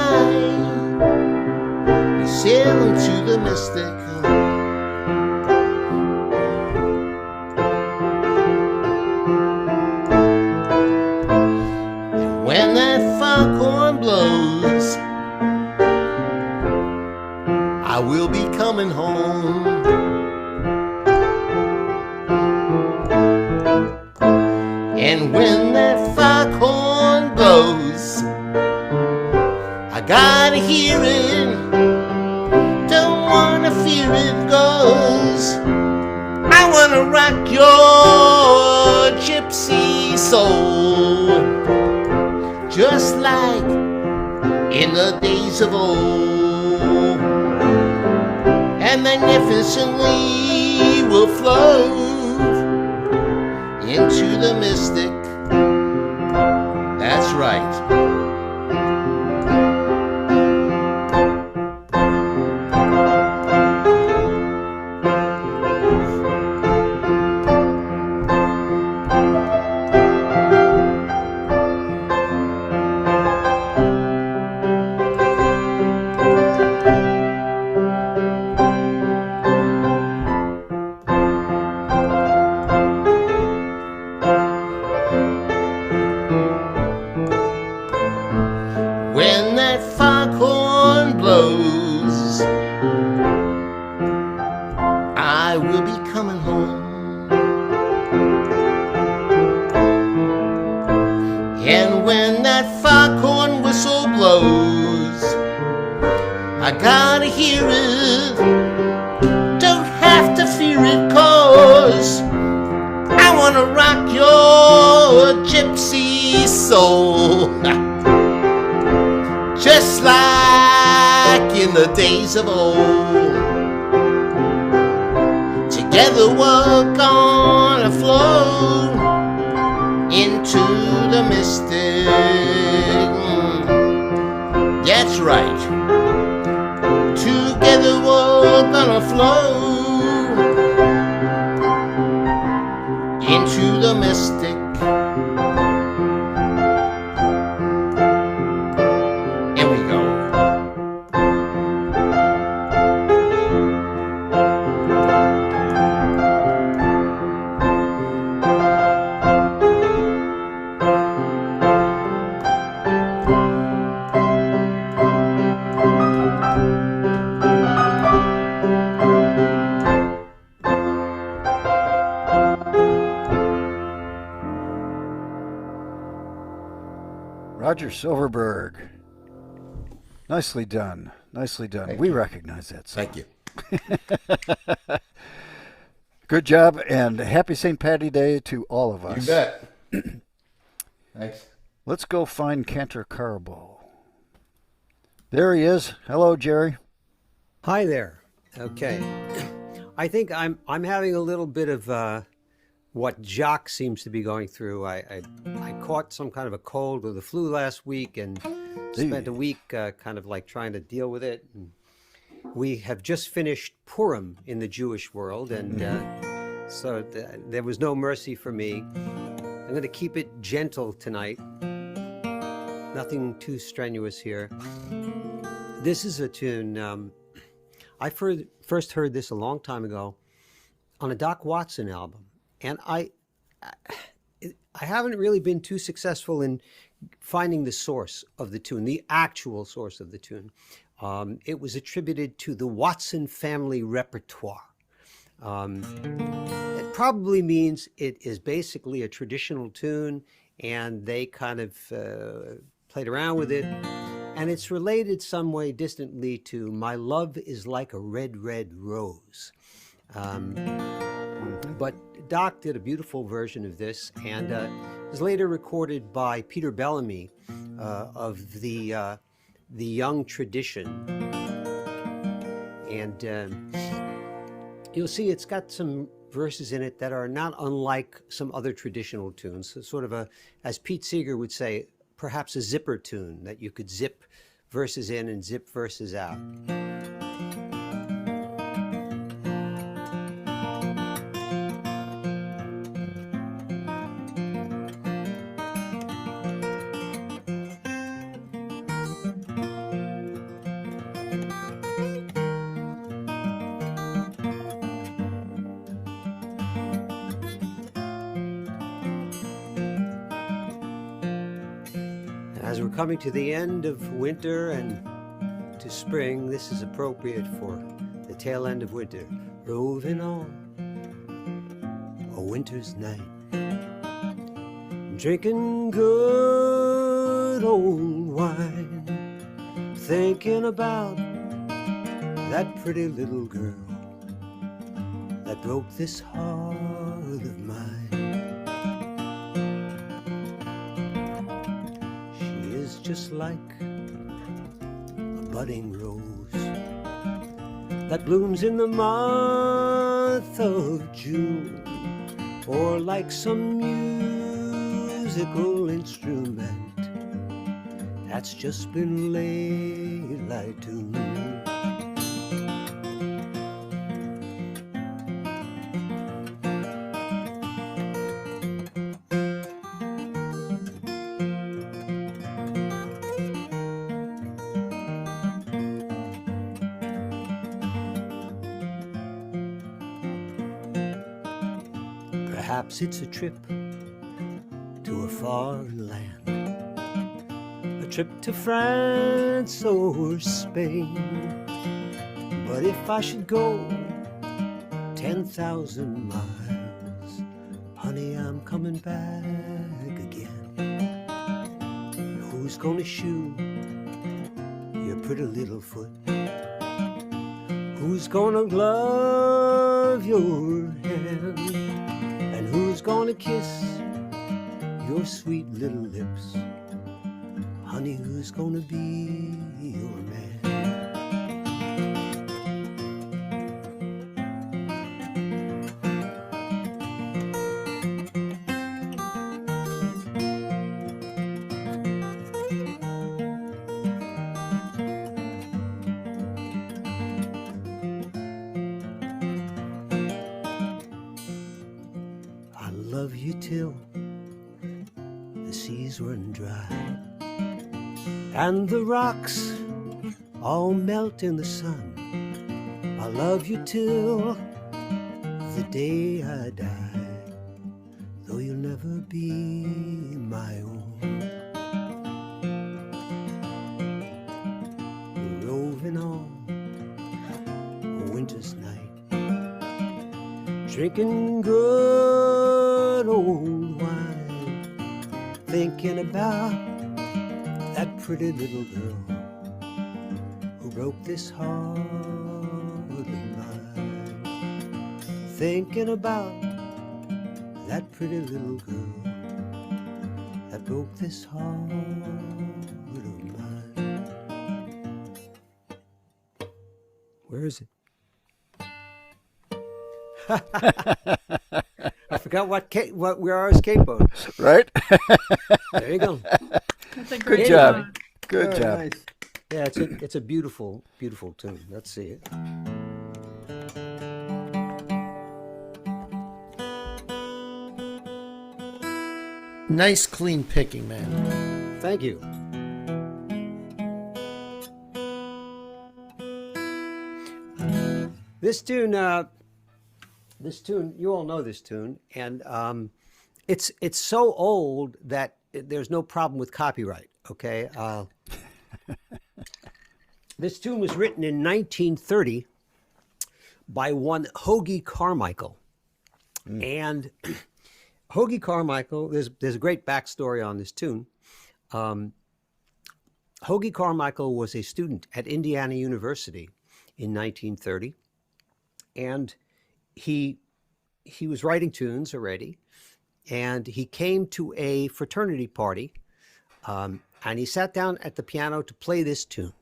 and sail into the mystic. And when that foghorn blows, I will be coming home. And when that foghorn blows, I gotta hear it, don't wanna fear it goes. I wanna rock your gypsy soul, just like in the days of old, and magnificently will flow into the mystic. That's right. horn blows, I will be coming home. And when that foghorn whistle blows, I gotta hear it. Don't have to fear it, 'cause I wanna rock your gypsy soul. Just like in the days of old. Together we're gonna flow into the mystic. That's right. Together we're gonna flow into the mystic. Here we go. Roger Silverberg. Nicely done. Nicely done. Thank We you. recognize that song. Thank you. Good job, and happy St. Patty Day to all of us. You bet. Thanks. Let's go find Cantor Korobow. There he is. Hello, Jerry. Hi there. Okay. I think I'm having a little bit of what Jacques seems to be going through. I caught some kind of a cold or the flu last week and spent a week kind of like trying to deal with it. And we have just finished Purim in the Jewish world, and so there was no mercy for me. I'm going to keep it gentle tonight. Nothing too strenuous here. This is a tune. I first heard this a long time ago on a Doc Watson album, and I haven't really been too successful in finding the source of the tune, the actual source of the tune. It was attributed to the Watson family repertoire. It probably means it is basically a traditional tune, and they kind of played around with it. And it's related some way distantly to My Love is Like a Red, Red Rose. But Doc did a beautiful version of this, and it was later recorded by Peter Bellamy of the Young Tradition. And you'll see it's got some verses in it that are not unlike some other traditional tunes. So sort of as Pete Seeger would say, perhaps a zipper tune that you could zip verses in and zip verses out. As we're coming to the end of winter and to spring, this is appropriate for the tail end of winter. Roving on a winter's night, drinking good old wine, thinking about that pretty little girl that broke this heart of mine. Just like a budding rose that blooms in the month of June, or like some musical instrument that's just been laid light tuned. Perhaps it's a trip to a foreign land, a trip to France or Spain. But if I should go 10,000 miles, honey, I'm coming back again. Who's gonna shoe your pretty little foot? Who's gonna glove your hand? And who's gonna kiss your sweet little lips? Honey, who's gonna be your man? I love you till the seas run dry and the rocks all melt in the sun. I love you till the day I die, though you'll never be my own. Roving on a winter's night, drinking good old wine, thinking about that pretty little girl who broke this heart of mine. Thinking about that pretty little girl that broke this heart of mine. Where is it? I forgot where I was capoed. Right? There you go. That's a great Good job. song. Good Very job. nice. Yeah, it's a beautiful, beautiful tune. Let's see it. Nice, clean picking, man. Thank you. This tune, you all know this tune, and it's so old that there's no problem with copyright. Okay, this tune was written in 1930 by one Hoagie Carmichael, and Hoagie Carmichael. There's a great backstory on this tune. Hoagie Carmichael was a student at Indiana University in 1930, and he was writing tunes already, and he came to a fraternity party, and he sat down at the piano to play this tune,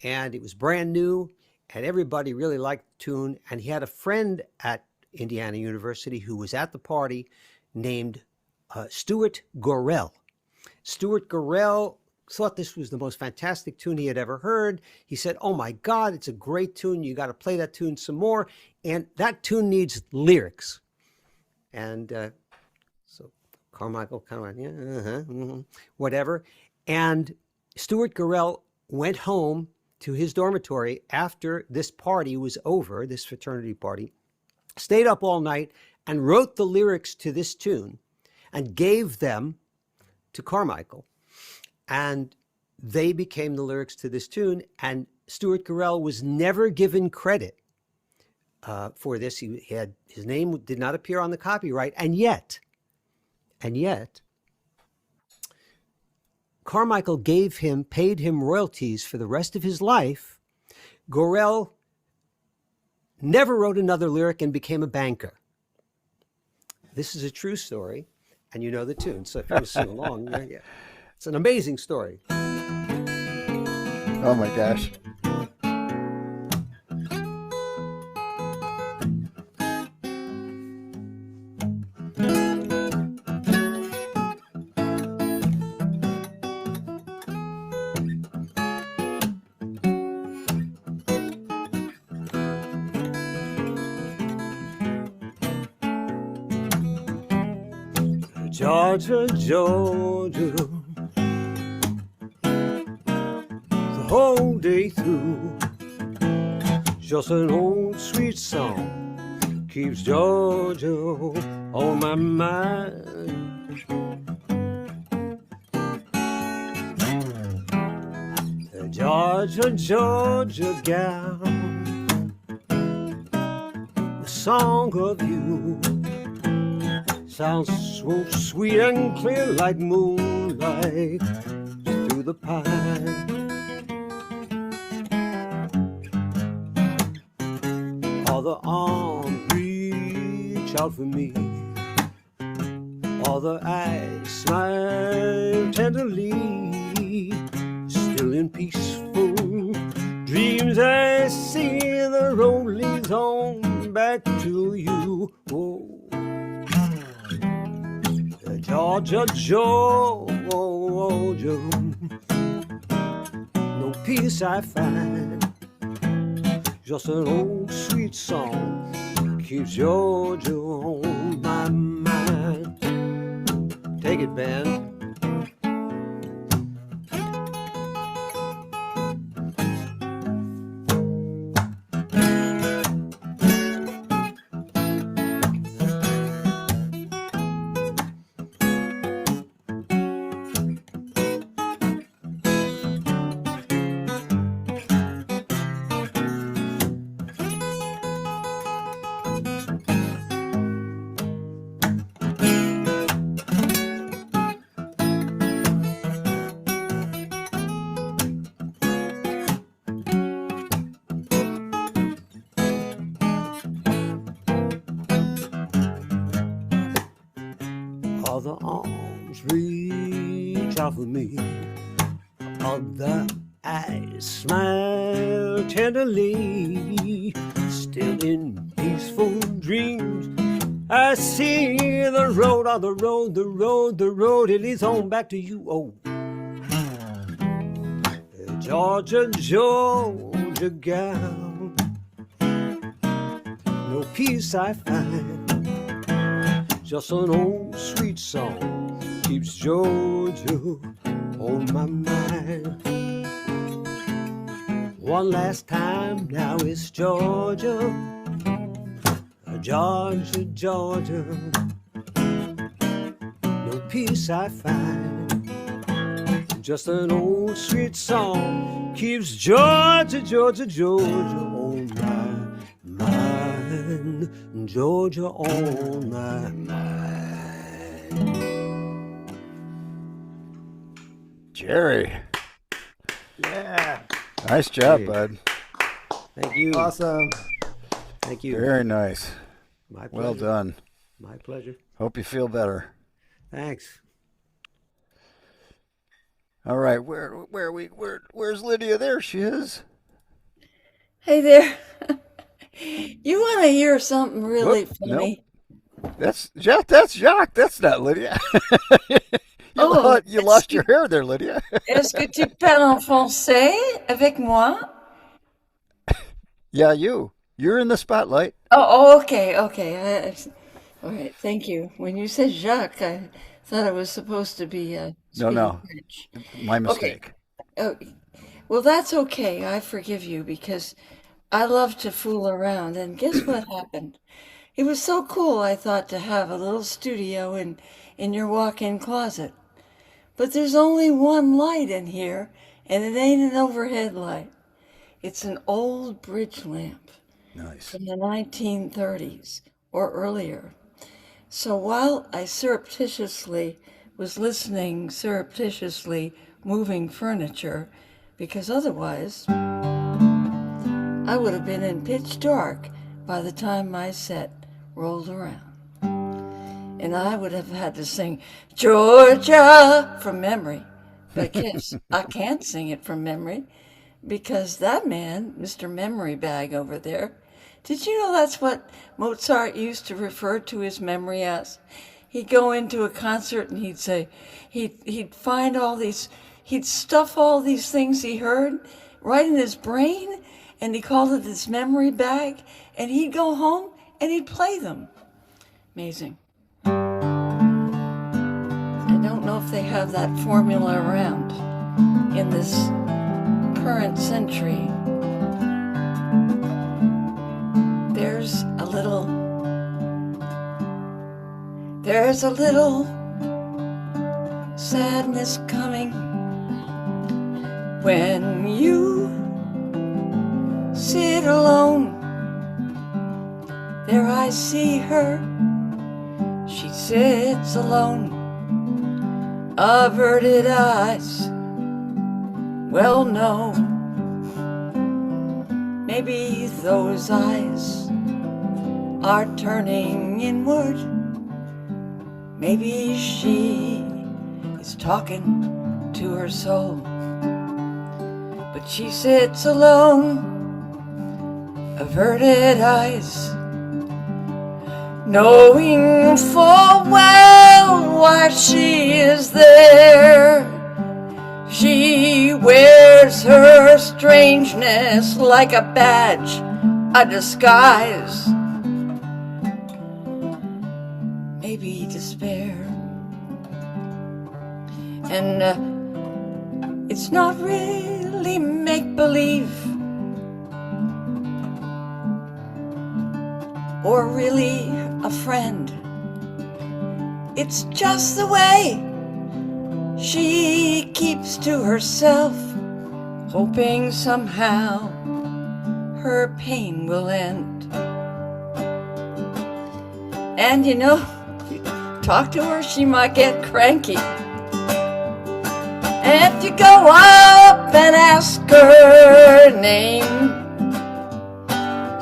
and it was brand new, and everybody really liked the tune, and he had a friend at Indiana University who was at the party named Stuart Gorrell. Stuart Gorrell thought this was the most fantastic tune he had ever heard. He said, "Oh my God, it's a great tune. You got to play that tune some more. And that tune needs lyrics." And so Carmichael kind of went, "Yeah, whatever." And Stuart Gorrell went home to his dormitory after this party was over, this fraternity party, stayed up all night and wrote the lyrics to this tune and gave them to Carmichael. And they became the lyrics to this tune. And Stuart Gorrell was never given credit for this. He had, his name did not appear on the copyright. And yet, Carmichael paid him royalties for the rest of his life. Gorrell never wrote another lyric and became a banker. This is a true story, and you know the tune. So if you want to sing along, yeah. It's an amazing story. Oh my gosh. Georgia, Georgia, the whole day through, just an old sweet song keeps Georgia on my mind. Georgia, Georgia gal, the song of you sounds so sweet and clear like moonlight through the pine. All the arms reach out for me, all the eyes smile tenderly. Still in peaceful dreams I see the road leads on back to you. Oh, Georgia, Georgia, no peace I find, just an old sweet song keeps Georgia on my mind. Take it, band. All the arms reach out for me, all the eyes smile tenderly. Still in peaceful dreams I see the road, oh, the road, the road, the road, it leads on back to you. Oh, Georgia, Georgia gal, no peace I find, just an old sweet song keeps Georgia on my mind. One last time now, it's Georgia, Georgia, Georgia, no peace I find, just an old sweet song keeps Georgia, Georgia, Georgia on my mind. Georgia on my mind. Jerry. Yeah. Nice job, Hey. bud. Thank you. Awesome. Thank you. Very nice. My pleasure. Well done. My pleasure. Hope you feel better. Thanks. All right, where's Lydia? There she is. Hey there. You want to hear something really Whoop, funny? That's Jacques. That's Jacques. That's not Lydia. You lost your hair there, Lydia. Est-ce que tu parles en français avec moi? Yeah, you're in the spotlight. Okay. All right, thank you. When you said Jacques, I thought it was supposed to be speaking No. French. My mistake. Oh, well, that's okay. I forgive you because I love to fool around. And guess what happened? It was so cool, I thought, to have a little studio in your walk-in closet. But there's only one light in here, and it ain't an overhead light. It's an old bridge lamp Nice. from the 1930s or earlier. So while I was surreptitiously moving furniture, because otherwise I would have been in pitch dark by the time my set rolled around. And I would have had to sing Georgia from memory. But yes, I can't sing it from memory because that man, Mr. Memory Bag over there, did you know that's what Mozart used to refer to his memory as? He'd go into a concert and he'd say, he'd find he'd stuff all these things he heard right in his brain, and he called it his memory bag, and he'd go home and he'd play them. Amazing. I don't know if they have that formula around in this current century. There's a little sadness coming when you sit alone. There I see her, she sits alone, averted eyes. Well, no, maybe those eyes are turning inward. Maybe she is talking to her soul, but she sits alone, averted eyes, knowing full well why she is there. She wears her strangeness like a badge, a disguise, maybe despair. And it's not really make-believe or really a friend. It's just the way she keeps to herself, hoping somehow her pain will end. And you know, if you talk to her, she might get cranky. And if you go up and ask her name,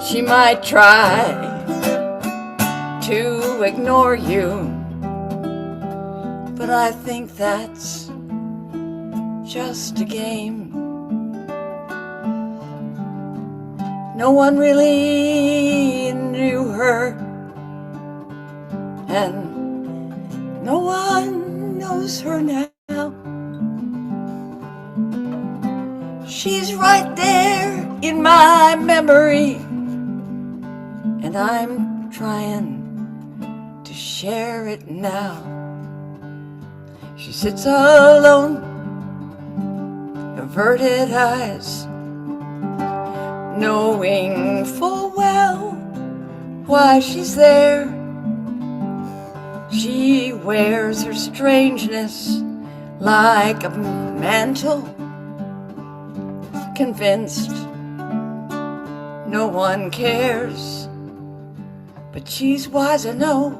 she might try to ignore you. But I think that's just a game. No one really knew her, and no one knows her now. She's right there in my memory, and I'm trying to share it now. She sits alone, averted eyes, knowing full well why she's there. She wears her strangeness like a mantle, convinced no one cares. But she's wise, I know,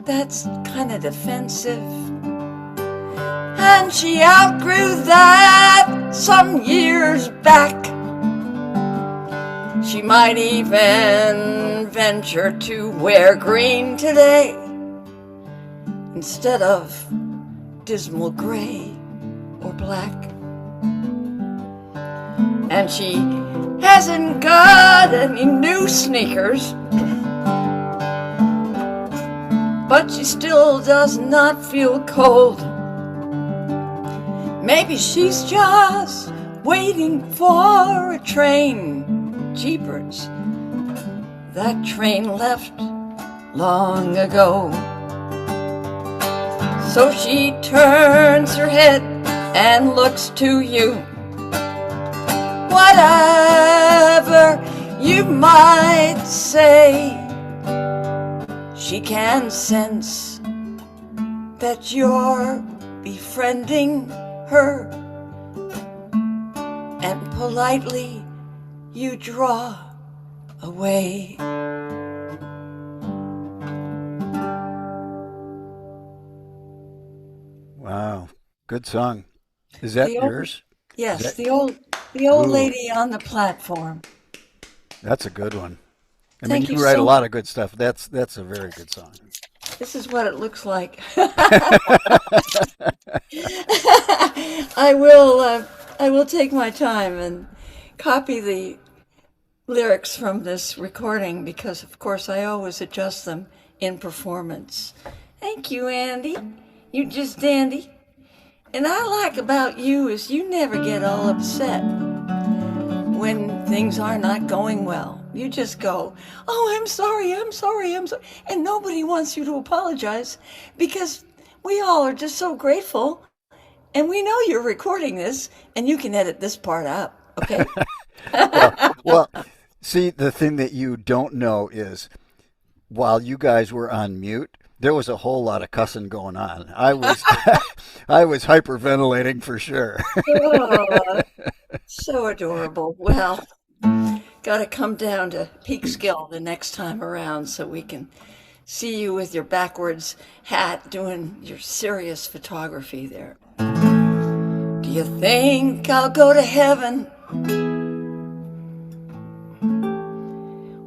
that's kind of defensive. And she outgrew that some years back. She might even venture to wear green today instead of dismal gray or black. And she hasn't got any new sneakers, but she still does not feel cold. Maybe she's just waiting for a train. Jeepers, that train left long ago. So she turns her head and looks to you. Whatever you might say, she can sense that you're befriending her, and politely you draw away. Wow, good song. Is that yours? Yes, Is that- the old Ooh. lady on the platform. That's a good one. I Thank mean, you you write so a lot of good stuff. That's a very good song. This is what it looks like. I will take my time and copy the lyrics from this recording because, of course, I always adjust them in performance. Thank you, Andy. You just dandy. And I like about you is you never get all upset when things are not going well. You just go, oh, I'm sorry. And nobody wants you to apologize because we all are just so grateful. And we know you're recording this and you can edit this part out, okay? Well, see, the thing that you don't know is while you guys were on mute, there was a whole lot of cussing going on. I was I was hyperventilating for sure. Oh, so adorable. Well, Got to come down to Peekskill the next time around so we can see you with your backwards hat doing your serious photography there. Do you think I'll go to heaven?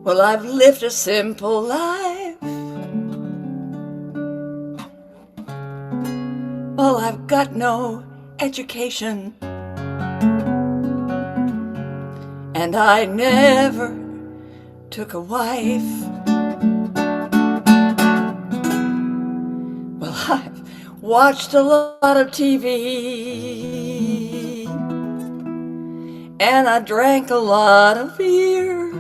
Well, I've lived a simple life. Well, I've got no education. And I never took a wife. Well, I've watched a lot of TV. And I drank a lot of beer.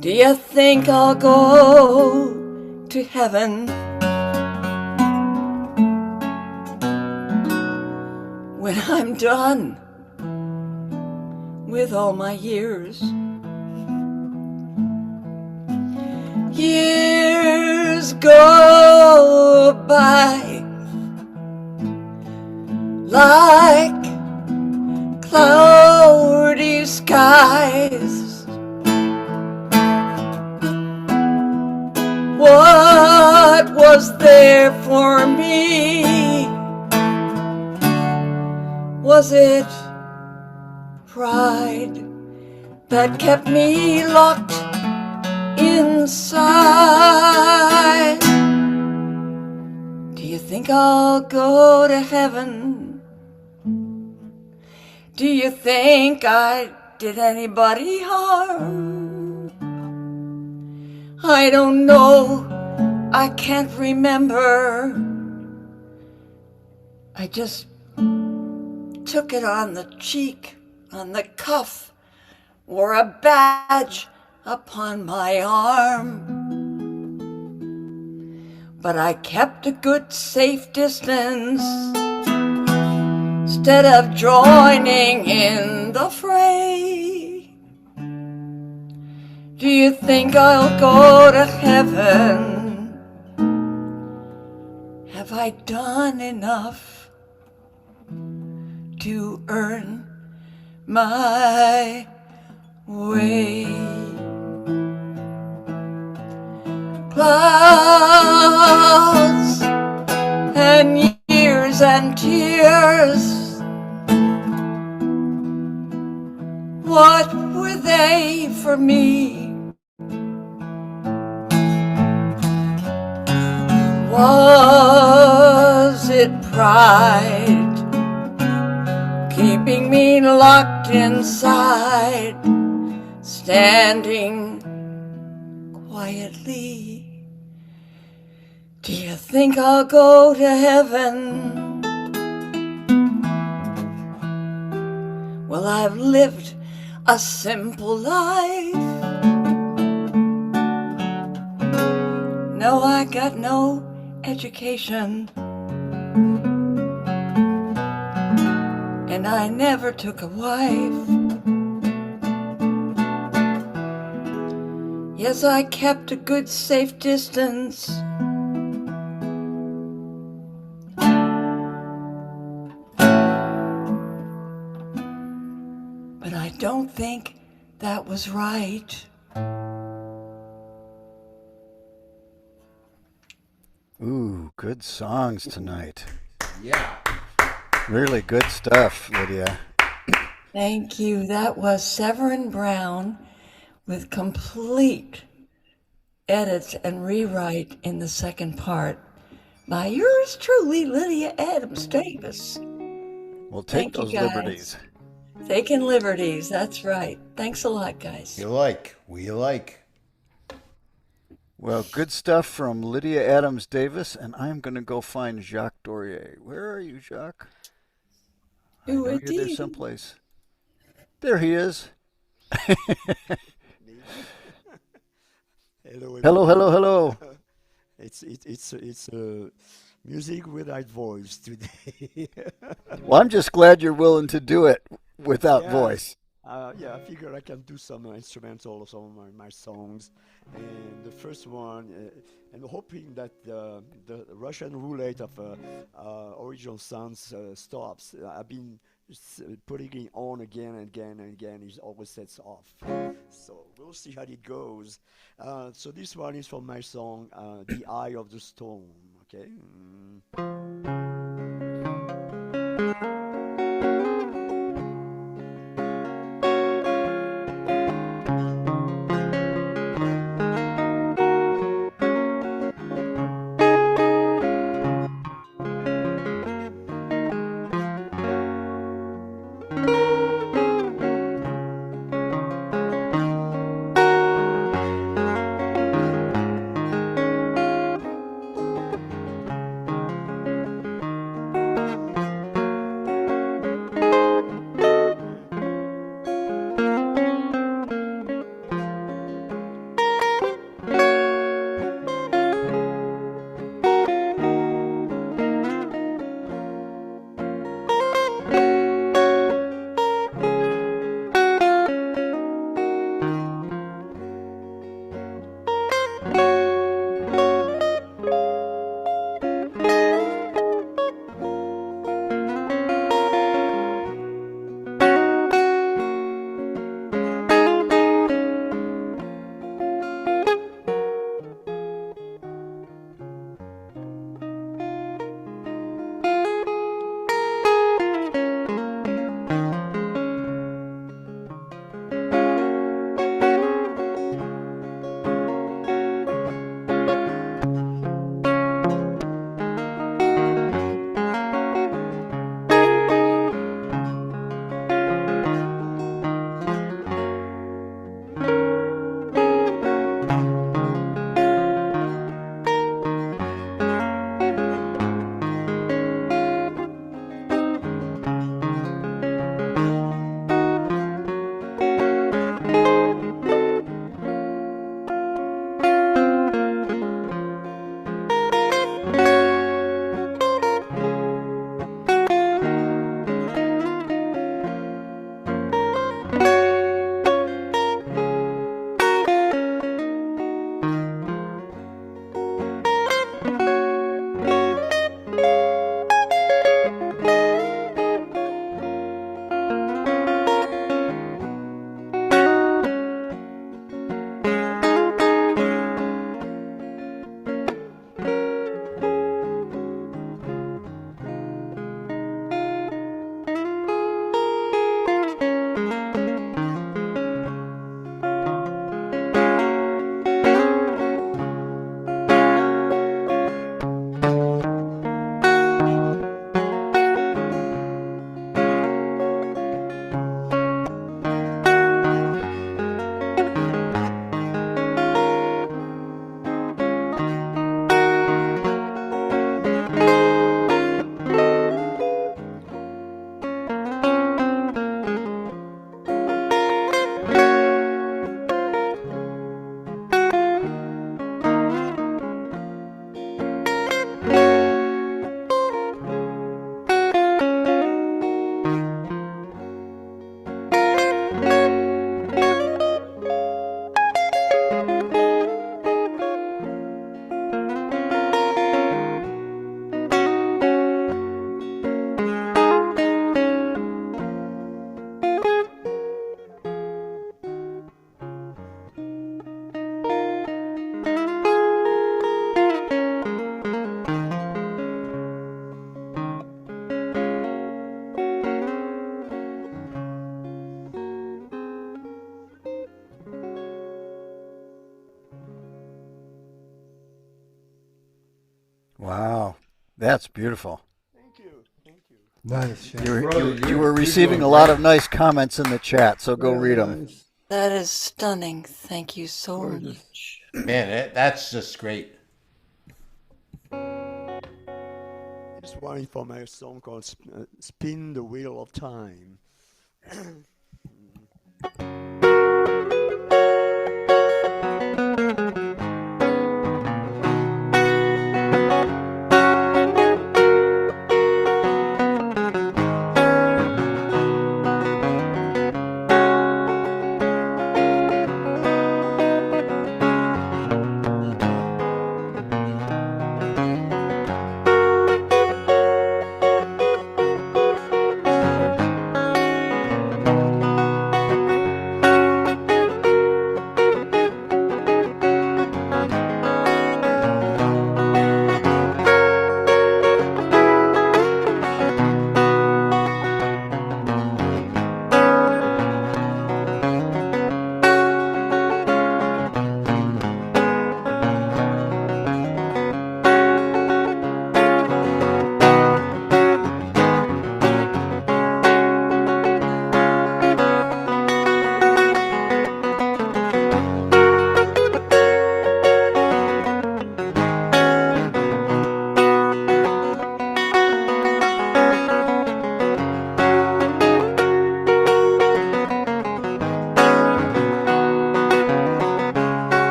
Do you think I'll go to heaven when I'm done with all my years? Years go by like cloudy skies. What was there for me? Was it pride that kept me locked inside? Do you think I'll go to heaven? Do you think I did anybody harm? I don't know, I can't remember. I just took it on the cheek, on the cuff, wore a badge upon my arm. But I kept a good safe distance instead of joining in the fray. Do you think I'll go to heaven? Have I done enough to earn my way? Clouds and years and tears, what were they for me? Was it pride keeping me locked inside, standing quietly? Do you think I'll go to heaven? Well, I've lived a simple life. No, I got no education, and I never took a wife. Yes, I kept a good safe distance, but I don't think that was right. Ooh, good songs tonight. Yeah. Really good stuff, Lydia. Thank you. That was Severin Brown with complete edits and rewrite in the second part by yours truly, Lydia Adams Davis. We'll take Thank you, those guys. liberties. Taking liberties, that's right. Thanks a lot, guys. We like. Well, good stuff from Lydia Adams Davis, and I'm going to go find Jacques Dorier. Where are you, Jacques? I know you're there someplace. There he is. Hello. It's music without voice today. Well, I'm just glad you're willing to do it without voice. I figure I can do some instrumental of some of my songs. And the first one, and hoping that the Russian roulette of original sounds stops. I've been putting it on again and again and again, it always sets off. So we'll see how it goes. So this one is from my song, The Eye of the Storm. Okay. Wow, that's beautiful. Thank you. Thank you. Nice. Shane. You were receiving a lot of nice comments in the chat, so go read them. Nice. That is stunning. Thank you so much. Man, that's just great. This one is for my song called Spin the Wheel of Time.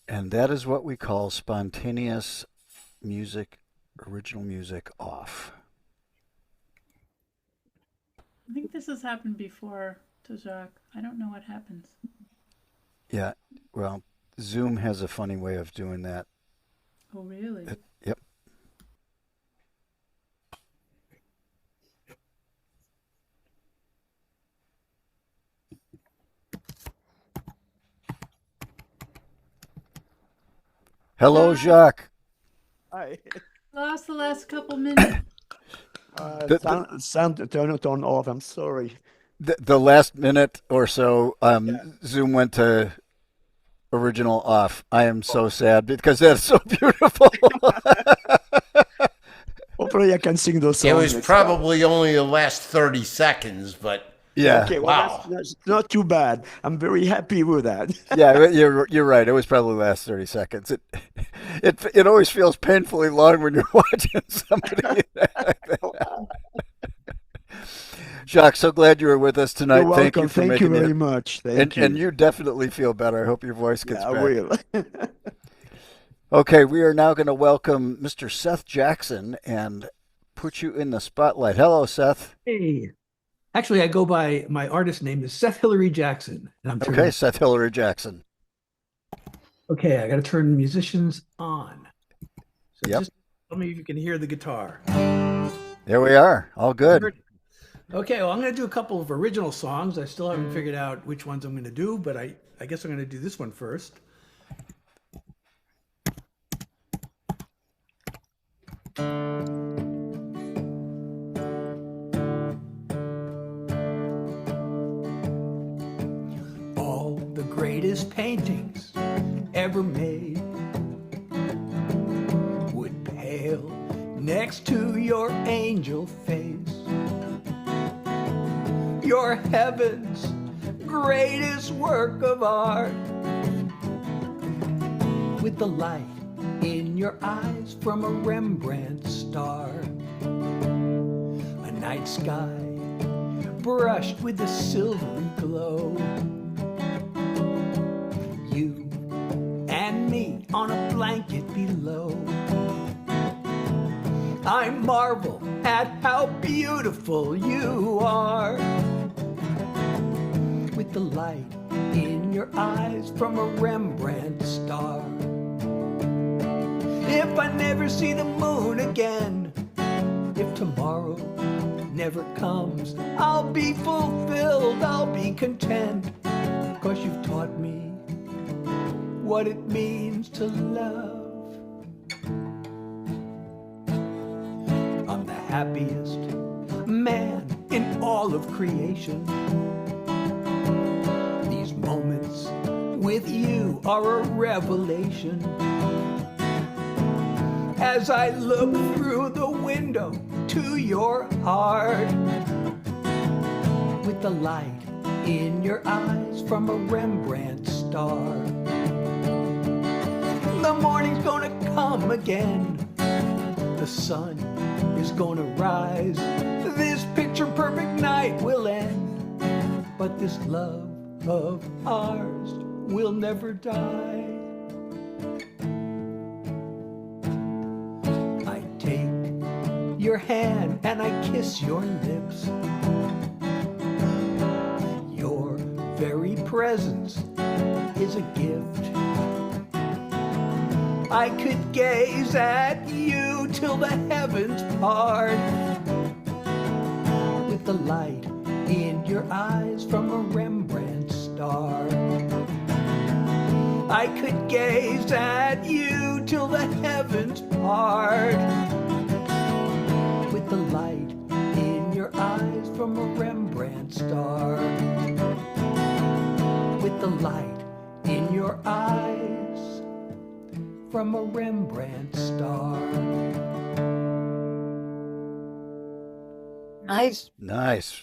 And that is what we call spontaneous music, original music off. I think this has happened before to Jacques. I don't know what happens. Yeah, well, Zoom has a funny way of doing that. Oh, really? Yep. Hello, Jacques. Hi. Lost the last couple minutes. Sound turn it on off. I'm sorry. The last minute or so, Zoom went to original off. I am so sad because that's so beautiful. Hopefully, I can sing those songs. It was next time. probably only the last 30 seconds, but Yeah. Okay, well, wow. that's not too bad. I'm very happy with that. Yeah, you're right. It was probably the last 30 seconds. It always feels painfully long when you're watching somebody. Jacques, so glad you were with us tonight. You're Thank you welcome. for Thank making you very it. much. And Thank you. you definitely feel better. I hope your voice gets Yeah, I back. will. Okay, we are now going to welcome Mr. Seth Jackson and put you in the spotlight. Hello, Seth. Hey. Actually, I go by my artist name is Seth Hillary Jackson. And I'm Okay, Seth Hillary Jackson. Okay, I got to turn the musicians on. So Yep. just tell me if you can hear the guitar. There we are. All good. Okay, well, I'm going to do a couple of original songs. I still haven't figured out which ones I'm going to do, but I guess I'm going to do this one first. All the greatest paintings ever made would pale next to your angel face. Your heaven's greatest work of art, with the light in your eyes from a Rembrandt star. A night sky brushed with a silvery glow. You and me on a blanket below. I marvel at how beautiful you are, with the light in your eyes from a Rembrandt star. If I never see the moon again, if tomorrow never comes, I'll be fulfilled, I'll be content, 'cause you've taught me what it means to love. I'm the happiest man in all of creation. These moments with you are a revelation. As I look through the window to your heart, with the light in your eyes from a Rembrandt star. The morning's gonna come again, the sun is gonna rise, this picture perfect night will end, but this love of ours will never die. I take your hand and I kiss your lips. Your very presence is a gift. I could gaze at you till the heavens part, with the light in your eyes from a Rembrandt star. I could gaze at you till the heavens part, with the light in your eyes from a Rembrandt star. With the light in your eyes from a Rembrandt star. Nice. Nice.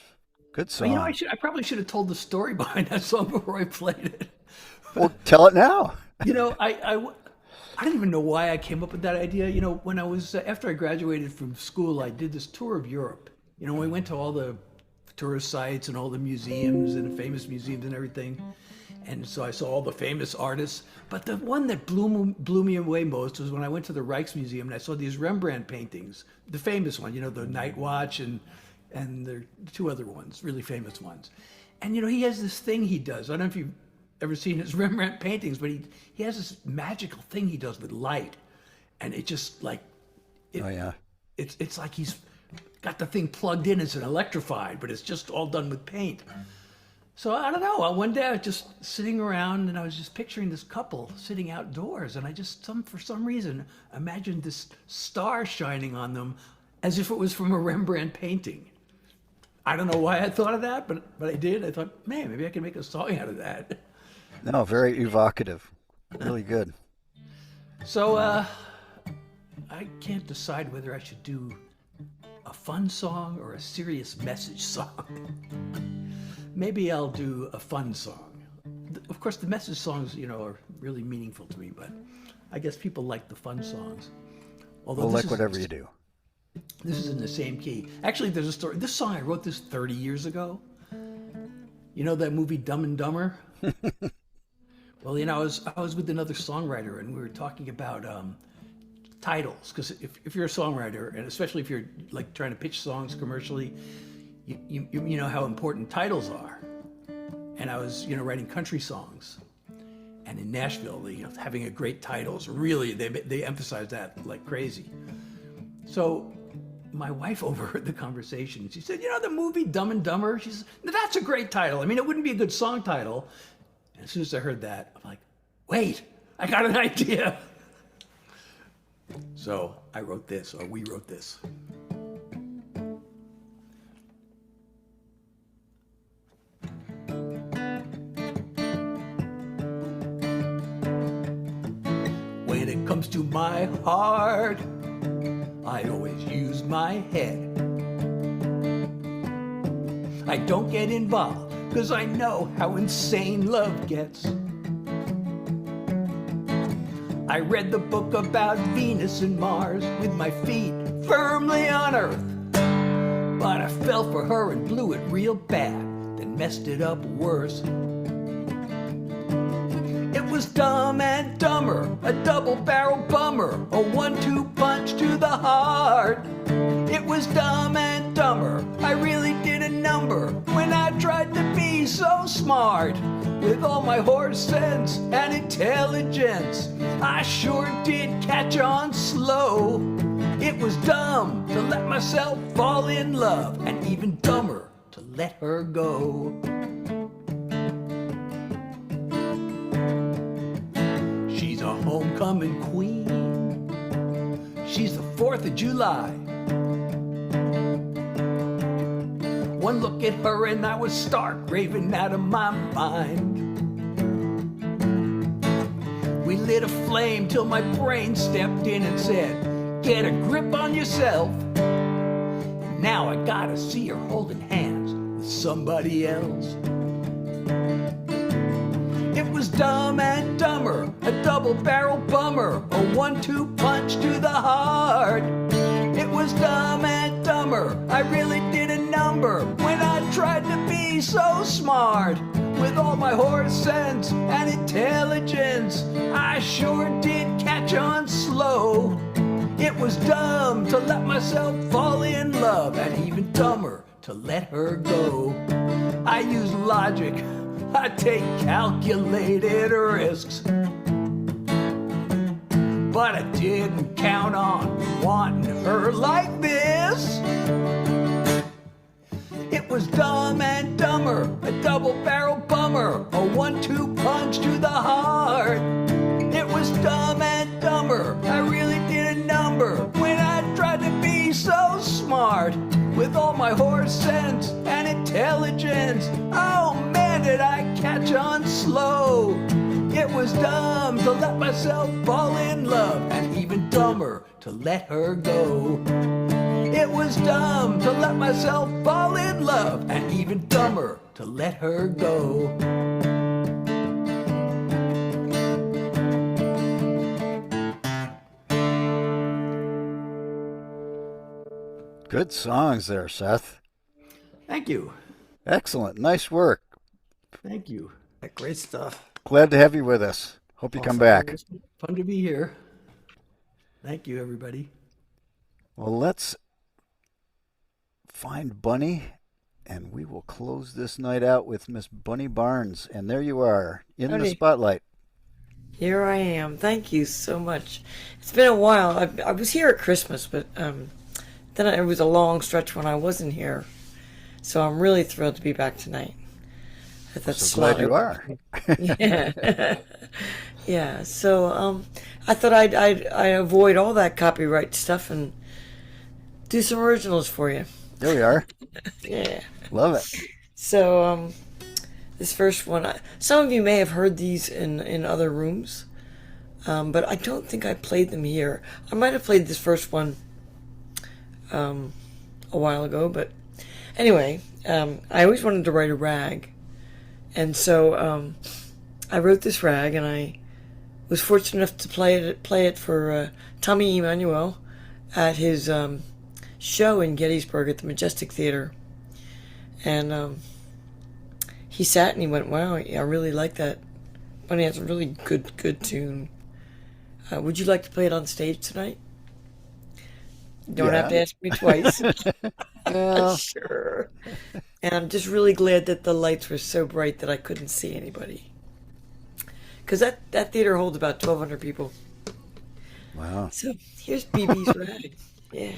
Good song. Well, I probably should have told the story behind that song before I played it. Well, tell it now. I don't even know why I came up with that idea. When I was after I graduated from school, I did this tour of Europe. We went to all the tourist sites and all the museums and the famous museums and everything. And so I saw all the famous artists. But the one that blew me away most was when I went to the Rijksmuseum and I saw these Rembrandt paintings. The famous one, the Night Watch and there are two other ones, really famous ones. And he has this thing he does. I don't know if you've ever seen his Rembrandt paintings, but he has this magical thing he does with light. And it just it's like he's got the thing plugged in, it's electrified, but it's just all done with paint. So I don't know. One day I was just sitting around and I was just picturing this couple sitting outdoors, and I just for some reason imagined this star shining on them as if it was from a Rembrandt painting. I don't know why I thought of that, but I did. I thought, man, maybe I can make a song out of that. No, very evocative. Really good. So I can't decide whether I should do a fun song or a serious message song. Maybe I'll do a fun song. Of course, the message songs, are really meaningful to me, but I guess people like the fun songs. Although like whatever you do. This is in the same key. Actually, there's a story. This song, I wrote this 30 years ago. You know that movie Dumb and Dumber? Well, I was with another songwriter, and we were talking about titles. Because if you're a songwriter, and especially if you're like trying to pitch songs commercially, you know how important titles are. And I was writing country songs, and in Nashville, having a great title is really they emphasize that like crazy. So my wife overheard the conversation. She said, the movie Dumb and Dumber? She said, that's a great title. I mean, it wouldn't be a good song title. And as soon as I heard that, I'm like, wait, I got an idea. So we wrote this. When it comes to my heart, I always use my head. I don't get involved, 'cause I know how insane love gets. I read the book about Venus and Mars with my feet firmly on Earth. But I fell for her and blew it real bad, then messed it up worse. It was Dumb and Dumber, a double-barrel bummer, a 1-2 punch to the heart. It was Dumb and Dumber, I really did a number when I tried to be so smart. With all my horse sense and intelligence, I sure did catch on slow. It was dumb to let myself fall in love, and even dumber to let her go. She's a homecoming queen. She's the 4th of July. One look at her and I was stark raving out of my mind. We lit a flame till my brain stepped in and said, get a grip on yourself. Now I gotta see her holding hands with somebody else. It was Dumb and Dumber, a double-barrel bummer, a 1-2 punch to the heart. It was Dumb and Dumber, I really did a number when I tried to be so smart. With all my horse sense and intelligence, I sure did catch on slow. It was dumb to let myself fall in love, and even dumber to let her go. I use logic, I take calculated risks, but I didn't count on wanting her like this. It was Dumb and Dumber, a double-barrel bummer, a 1-2 punch to the heart. It was Dumb and Dumber, I really did a number when I tried to be so smart. With all my horse sense and intelligence, oh man, did I catch on slow. It was dumb to let myself fall in love, and even dumber to let her go. It was dumb to let myself fall in love, and even dumber to let her go. Good songs there, Seth. Thank you. Excellent. Nice work. Thank you. Great stuff. Glad to have you with us. Hope you come back. It's fun to be here. Thank you, everybody. Well, let's find Bunny, and we will close this night out with Miss Bunny Barnes. And there you are, in the Howdy. spotlight. Here I am. Thank you so much. It's been a while. I was here at Christmas, but then it was a long stretch when I wasn't here. So I'm really thrilled to be back tonight. So glad you are. Yeah. Yeah. So I thought I'd avoid all that copyright stuff and do some originals for you. There we are. Yeah. Love it. So this first one, some of you may have heard these in other rooms, but I don't think I played them here. I might have played this first one a while ago, but anyway, I always wanted to write a rag, and so I wrote this rag, and I was fortunate enough to play it for Tommy Emmanuel at his show in Gettysburg at the Majestic Theater, and he sat and he went, "Wow, I really like that. Bunny has a really good tune. Would you like to play it on stage tonight? Don't have to ask me twice." Well. Sure. And I'm just really glad that the lights were so bright that I couldn't see anybody. Because that theater holds about 1,200 people. Wow. So here's BB's rag. Yeah.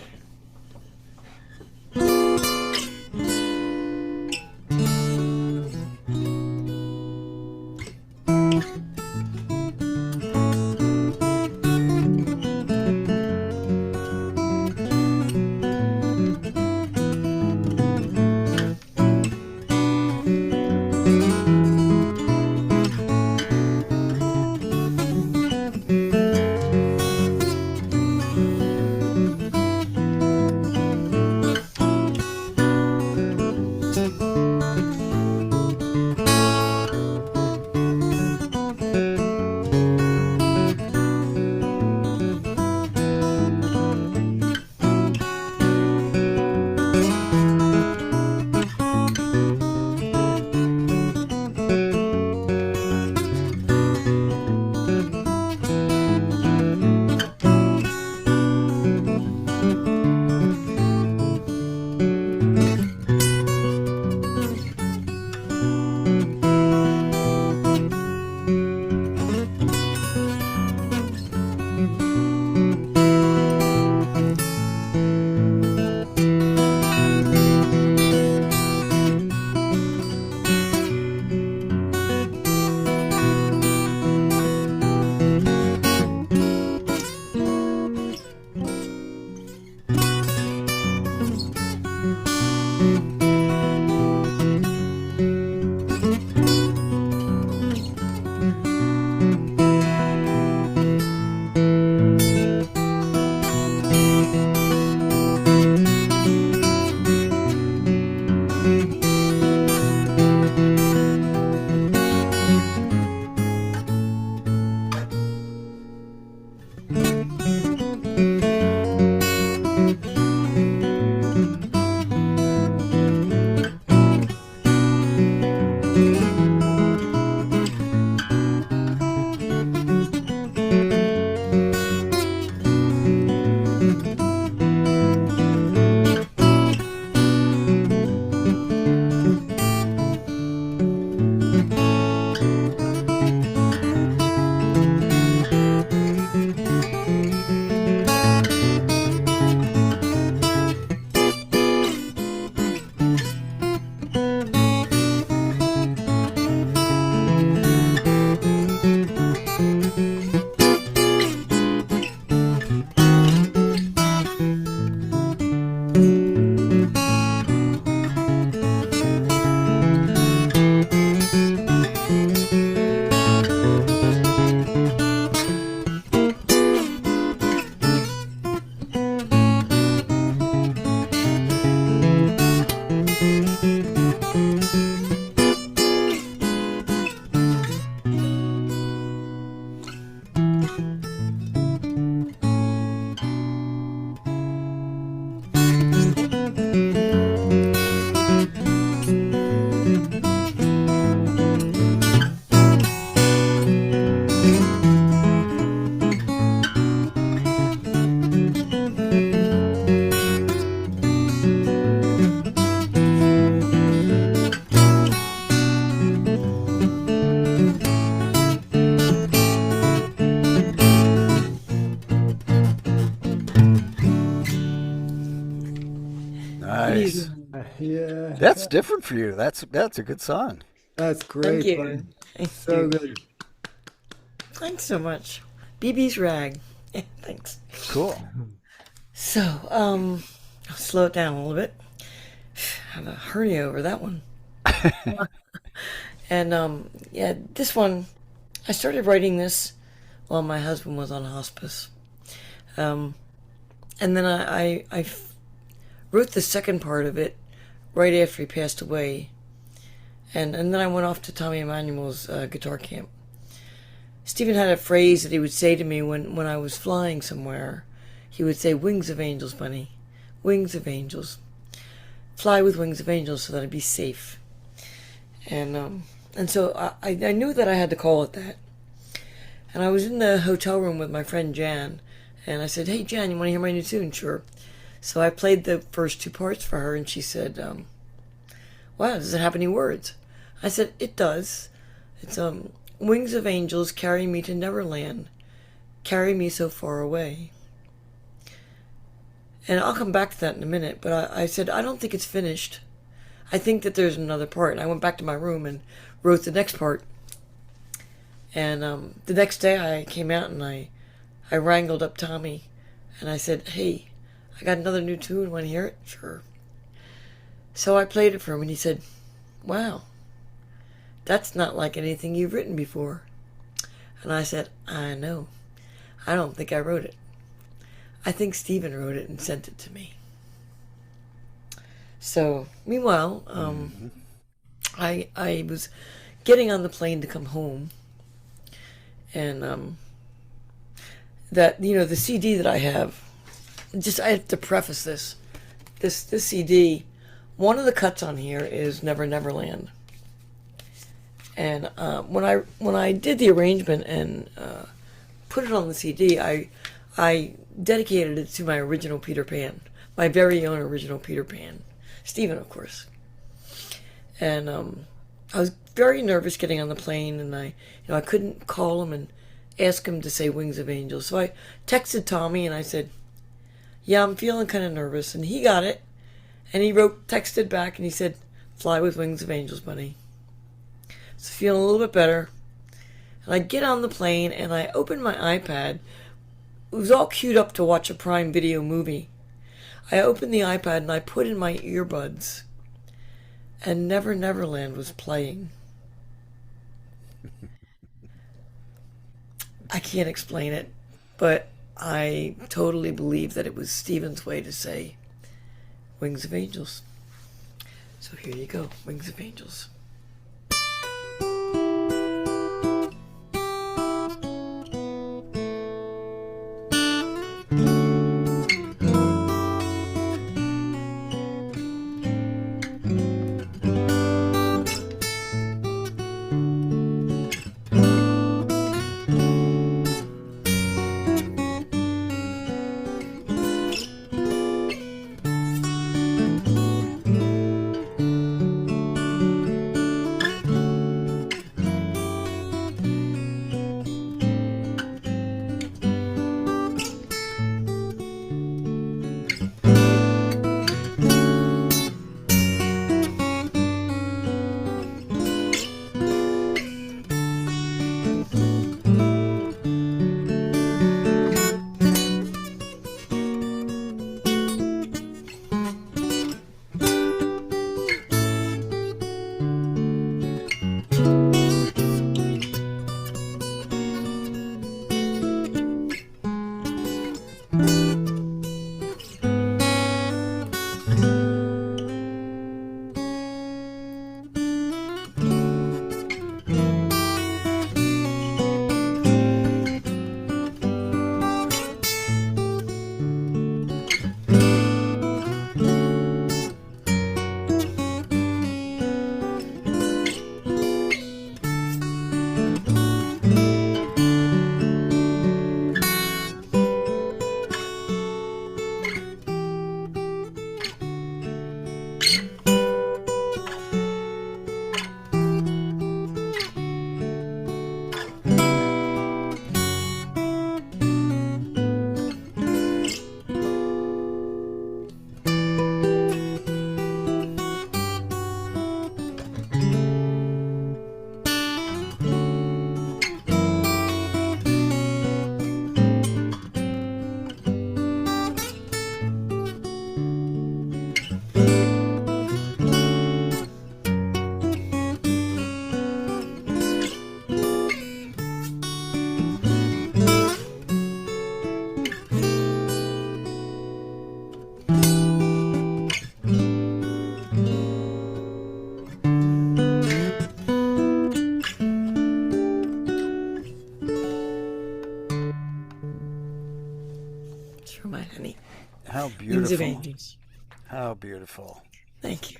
Yeah. That's different for you. That's a good song. That's great. Thank you. buddy. Thank So you. good. Thanks so much. BB's rag. Thanks. Cool. So, I'll slow it down a little bit. I have a hernia over that one. And yeah, this one, I started writing this while my husband was on hospice. And then I wrote the second part of it right after he passed away. And then I went off to Tommy Emmanuel's guitar camp. Stephen had a phrase that he would say to me when I was flying somewhere. He would say, "Wings of angels, bunny. Wings of angels. Fly with wings of angels so that I'd be safe." And so I knew that I had to call it that. And I was in the hotel room with my friend Jan, and I said, "Hey Jan, you want to hear my new tune?" "Sure." So I played the first two parts for her, and she said, "Wow, does it have any words?" I said, "It does. It's wings of angels carry me to Neverland, carry me so far away." And I'll come back to that in a minute, but I said, I don't think it's finished. I think that there's another part. And I went back to my room and wrote the next part. And the next day I came out and I wrangled up Tommy and I said, "Hey, I got another new tune. Want to hear it?" "Sure." So I played it for him and he said, "Wow, that's not like anything you've written before." And I said, "I know. I don't think I wrote it. I think Stephen wrote it and sent it to me." So, meanwhile, I was getting on the plane to come home, and that, the CD that I have, I have to preface this. This CD, one of the cuts on here is Never Neverland. And when I did the arrangement and put it on the CD, I dedicated it to my original Peter Pan, my very own original Peter Pan, Stephen, of course. And I was very nervous getting on the plane, and I couldn't call him and ask him to say Wings of Angels. So I texted Tommy and I said, "Yeah, I'm feeling kind of nervous." And he got it, and he texted back and he said, "Fly with Wings of Angels, bunny." So feeling a little bit better. And I get on the plane and I open my iPad. It was all queued up to watch a Prime Video movie. I opened the iPad and I put in my earbuds, and Never Neverland was playing. I can't explain it, but I totally believe that it was Stephen's way to say Wings of Angels. So here you go, Wings of Angels. It's for my honey. How Wings of beautiful. angels. How beautiful. Thank you.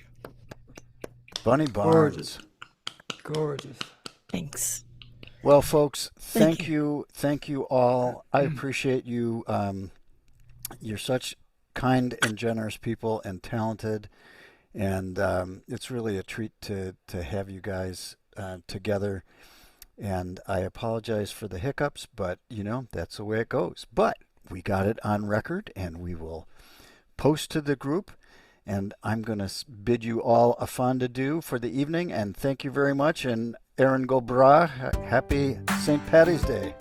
Bunny Barnes. Gorgeous. Thanks. Well, folks, Thank thank you. Thank you all. I appreciate you. You're such kind and generous people and talented. And it's really a treat to have you guys together. And I apologize for the hiccups, but, that's the way it goes. But we got it on record, and we will post to the group. And I'm going to bid you all a fond adieu for the evening, and thank you very much. And Erin Gobra, happy St. Patty's Day.